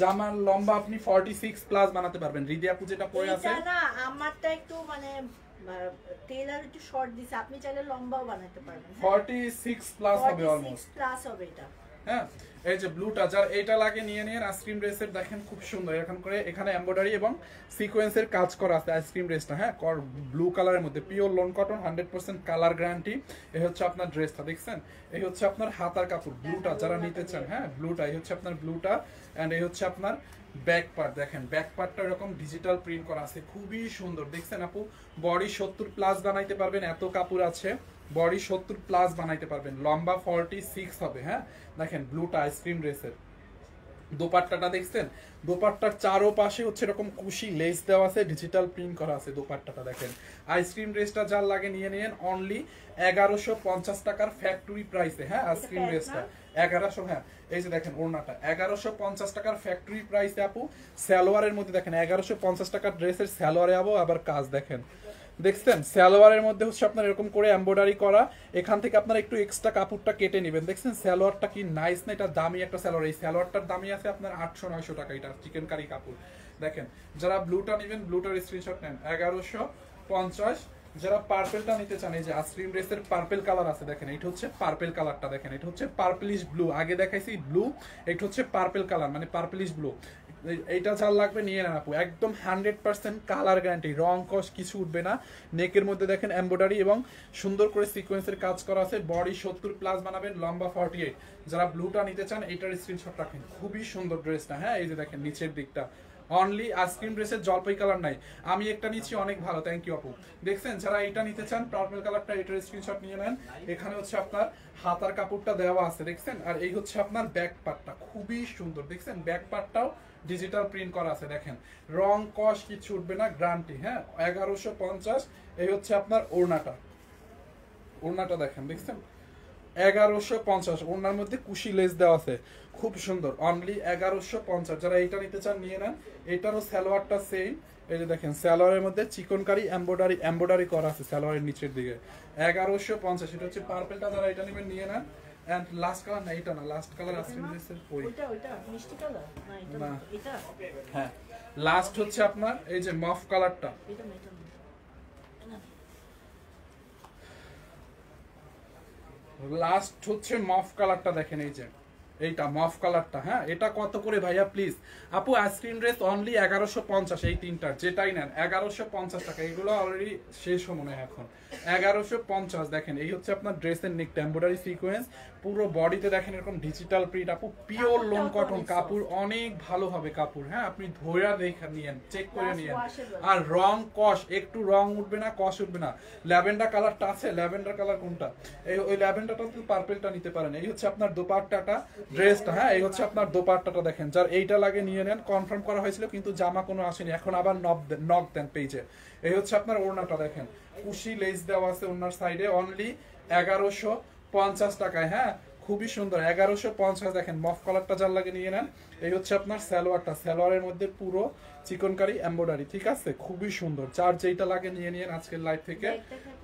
Speaker 1: জামার লম্বা আপনি 46 প্লাস বানাতে পারবেন। রিদিয়া আপু যেটা পরে আছে,
Speaker 3: এটা না আমারটা একটু মানে টেলার একটু শর্ট দিছে, আপনি চাইলে লম্বাও বানাতে পারবেন।
Speaker 1: 46 প্লাস হবে
Speaker 3: 46
Speaker 1: অলমোস্ট,
Speaker 3: প্লাস হবে এটা।
Speaker 1: হ্যাঁ। এই যে ব্লুটা, যার এইটা লাগে নিয়ে নিন। আইসক্রিম ড্রেসের দেখেন খুব সুন্দর, এখন করে এখানে এমব্রয়ডারি এবং সিকোয়েন্সের কাজ করা আছে আইসক্রিম ড্রেসটা, হ্যাঁ ব্লু কালারের মধ্যে, pure loan cotton, 100% colour guarantee. এই হচ্ছে আপনার ড্রেসটা, দেখছেন। এই হচ্ছে আপনার হাতার কাপড়, ব্লুটা যারা নিতে চান, হ্যাঁ ব্লুটা, এই হচ্ছে আপনার ব্লুটা। এন্ড এই হচ্ছে আপনার ব্যাক পার্ট, দেখেন ব্যাক পার্টটা এরকম ডিজিটাল প্রিন্ট করা আছে, খুবই সুন্দর, দেখছেন আপু। বডি 70 প্লাস বানাইতে পারবেন, এত কাপড় আছে। বডি 70 প্লাস বানাইতে পারবেন, লম্বা 46 হবে, হ্যাঁ। দেখেন ব্লুটা আইসক্রিম ড্রেসের দোপাট্টাটা দেখছেন, দোপাট্টার চারোপাশে হচ্ছে এরকম কুশি লেস দেওয়া আছে, ডিজিটাল প্রিন্ট করা আছে দোপাট্টাটা দেখেন। আইসক্রিম ড্রেসটা যার লাগে নিয়ে নিন, অনলি 1150 টাকার ফ্যাক্টরি প্রাইসে, হ্যাঁ আইসক্রিম ড্রেসটা 1100, হ্যাঁ এই যে দেখেন ওড়নাটা 1150 টাকার ফ্যাক্টরি প্রাইসে আপু। সালোয়ারের মধ্যে দেখেন 1150 টাকার ড্রেসের সালোয়ারে আবার কাজ দেখেন, দেখছেন। সালোয়ারের মধ্যে হচ্ছে আপনার এরকম করে এমব্রয়ডারি করা, এখান থেকে আপনার একটু এক্সট্রা কাপড়টা কেটে নেবেন, দেখছেন। সালোয়ারটা কি নাইস না, এটা দামি একটা সালোয়ার। এই সালোয়ারটার দামই আছে আপনার 800-900 টাকা, এটা চিকেন কারি কাপড়। দেখেন যারা ব্লুটা নেবেন, ব্লুটার স্ক্রিনশট নেন, 1150। যারা পার্পেলটা নিতে চান, এই যে আইসক্রিম ড্রেসের পার্পেল কালার আছে, দেখেন এটা হচ্ছে পার্পেল কালারটা, দেখেন এটা হচ্ছে পার্পলিশ ব্লু, আগে দেখাইছি ব্লু, এটা হচ্ছে পার্পেল কালার, মানে পার্পলিশ ব্লু। এইটা যার লাগবে নিয়ে নেন আপু, একদম 100% কালার গ্যারান্টি, রং কস কিছু উঠবে না। নেকের মধ্যে দেখেন এমব্রয়ডারি এবং সুন্দর করে সিকোয়েন্সের কাজ করা আছে। বডি 70 প্লাস বানাবেন, লম্বা 48। যারা ব্লুটা নিতে চান এটার স্ক্রিনশট রাখেন, খুবই সুন্দর ড্রেসটা, হ্যাঁ এই যে দেখেন নিচের দিকটা। অনলি আইসক্রিম ড্রেসের জলপাই কালার নাই, আমি একটা নিচ্ছি, অনেক ভালো, থ্যাংক ইউ আপু। দেখছেন যারা এটা নিতে চান পার্পল কালারটা, এটার স্ক্রিনশট নিয়ে নেন। এখানে হচ্ছে আপনার হাতার কাপড়টা দেওয়া আছে, দেখছেন। আর এই হচ্ছে আপনার ব্যাক পার্টটা, খুবই সুন্দর, দেখছেন ব্যাক পার্টটাও ডিজিটাল প্রিন্ট করা আছে, দেখেন রং কস কিছু উঠবে না, গ্যারান্টি, হ্যাঁ 1150। এই হচ্ছে আপনার ওড়নাটা, ওড়নাটা দেখেন, দেখছেন 1150, ওনার মধ্যে কুশি লেস দেওয়া আছে, খুব সুন্দর, অনলি 1150। যারা এইটা নিতে চান নিয়ে নেন। এটারও সালোয়ারটা সেম, এই যে দেখেন সালোয়ারের মধ্যে চিকনকারি এমব্রয়ডারি করা আছে সালোয়ারের নিচের দিকে। 1150, এটা হচ্ছে পার্পলটা, যারা এটা নেবেন নিয়ে নেন। এন্ড লাস্ট কালার না, এটা না, লাস্ট কালার আইসক্রিম ড্রেসের ওই
Speaker 3: ওইটা মিষ্টি কালার না, এটা
Speaker 1: না।
Speaker 3: না, এটা
Speaker 1: হ্যাঁ, লাস্ট হচ্ছে আপনার এই যে মফ কালারটা।
Speaker 3: এটা না, এটা না।
Speaker 1: লাস্ট হচ্ছে মফ কালারটা, দেখেন এই যে এইটা মফ কালারটা। হ্যাঁ, এটা কত করে ভাইয়া প্লিজ? আপু আইসক্রিম ড্রেস অনলি 1150, এই তিনটার যেটাই নেন 1150 টাকা। এগুলো অলরেডি শেষ মনে হয় এখন। 1150 দেখেন, এই হচ্ছে আপনার ড্রেসের নেক এমব্রয়ডারি সিকোয়েন্স, পুরো বডিতে দেখেন এরকম ডিজিটাল প্রিন্ট। আপু পিওর লোন কটন কাপড়, অনেক ভালো হবে কাপড়। হ্যাঁ, আপনি ধোয়া দেখে নিয়েন, চেক করে নিয়েন। আর রং কস, একটু রং উঠবে না, কস উঠবে না। ল্যাভেন্ডার কালারটা আছে, ল্যাভেন্ডার কালার কোনটা? এই ওই ল্যাভেন্ডারটা তো পার্পলটা নিতে পারেন। এই হচ্ছে আপনার দোপাট্টাটা, ড্রেসটা। হ্যাঁ, এই হচ্ছে আপনার দোপাট্টাটা, দেখেন যার এইটা লাগে নিয়ে নেন। কনফার্ম করা হয়েছিল কিন্তু জামা কোনো আসেনি, এখন আবার নক দেন পেজে। এই হচ্ছে আপনার ওড়নাটা, দেখেন কুশি লেস দেওয়া আছে ওড়নার সাইডে, অনলি 1150 টাকায়। হ্যাঁ, খুবই সুন্দর, 1150। দেখেন মফ কালারটা যার লাগে নিয়ে নেন। এই হচ্ছে আপনার সালোয়ারটা, সালোয়ারের মধ্যে পুরো চিকনকারি এমব্রয়ডারি, ঠিক আছে, খুবই সুন্দর। যার যেইটা লাগে নিয়ে নিন আজকের লাইভ থেকে,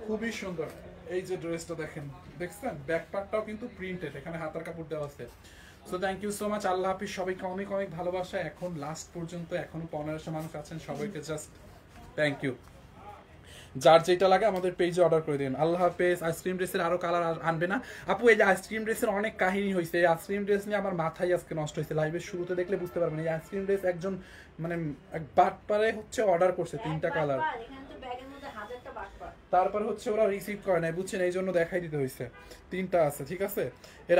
Speaker 1: খুবই সুন্দর। এই যে ড্রেসটা দেখেন, দেখছেন ব্যাকপ্যাকটাও কিন্তু প্রিন্টেড, এখানে হাতার কাপড় দেওয়া আছে। So thank you so much, আল্লাহ হাফিজ, সবাইকে অনেক অনেক ভালোবাসা। এখন লাস্ট পর্যন্ত এখনো 1500 মানুষ আছেন, সবাইকে জাস্ট থ্যাংক ইউ। যার যেটা লাগে আমাদের পেজে অর্ডার করে দিন। আল্লাহ হাফেজ। আইসক্রিম ড্রেসের আরো কালার আনবে না আপু? এই যে আইসক্রিম ড্রেসের অনেক কাহিনী হয়েছে, এই আইসক্রিম ড্রেস নিয়ে আমার মাথায় আজকে নষ্ট হয়েছে। লাইভের শুরুতে দেখলে বুঝতে পারবেন, এই আইসক্রিম ড্রেস একজন মানে এক বাটপারে হচ্ছে অর্ডার করছে 3টা কালার,
Speaker 3: এখানে তো ব্যাগের মধ্যে হাজারটা বাটপা।
Speaker 1: তারপর হচ্ছে ওরা রিসিভ করে নাই, বুঝছেন, এই জন্য দেখাই দিতে হয়েছে। 3টা আছে, ঠিক আছে। এর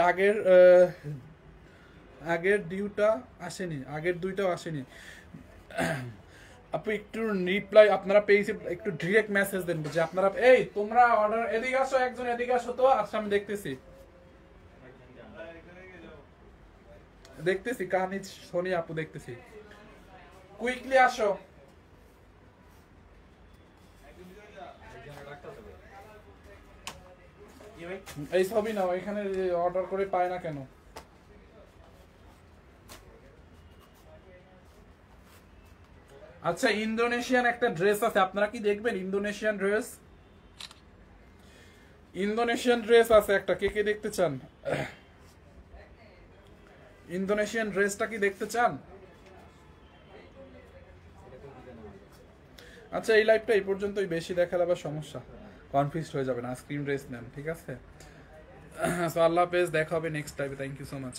Speaker 1: আগের ডিউটা আসেনি, আগের 2টাও আসেনি। আপু একটু রিপ্লাই আপনারা পেয়েছি, একটু ডিরেক্ট মেসেজ দেন যে আপনারা এই তোমরা অর্ডার, এদিকে আসো, একজন এদিকে আসো তো। আচ্ছা, আমি দেখতেছি কাহানি সোনি আপু, দেখতেছি, কুইকলি আসো। এই ছবি নাও, এখানে অর্ডার করে পায় না কেন? আচ্ছা, ইন্দোনেশিয়ান একটা ড্রেস আছে, আপনারা কি দেখবেন? ইন্দোনেশিয়ান ড্রেস আছে একটা, কে কে দেখতে চান? ইন্দোনেশিয়ান ড্রেসটা কি দেখতে চান? আচ্ছা, এই লাইভটা এই পর্যন্তই, বেশি দেখালে আবার সমস্যা, কনফিউজড হয়ে যাবেন। আইসক্রিম ড্রেস নেন, ঠিক আছে। সো আল্লাহ হাফেজ, দেখা হবে নেক্সট টাইমে। Thank you so much.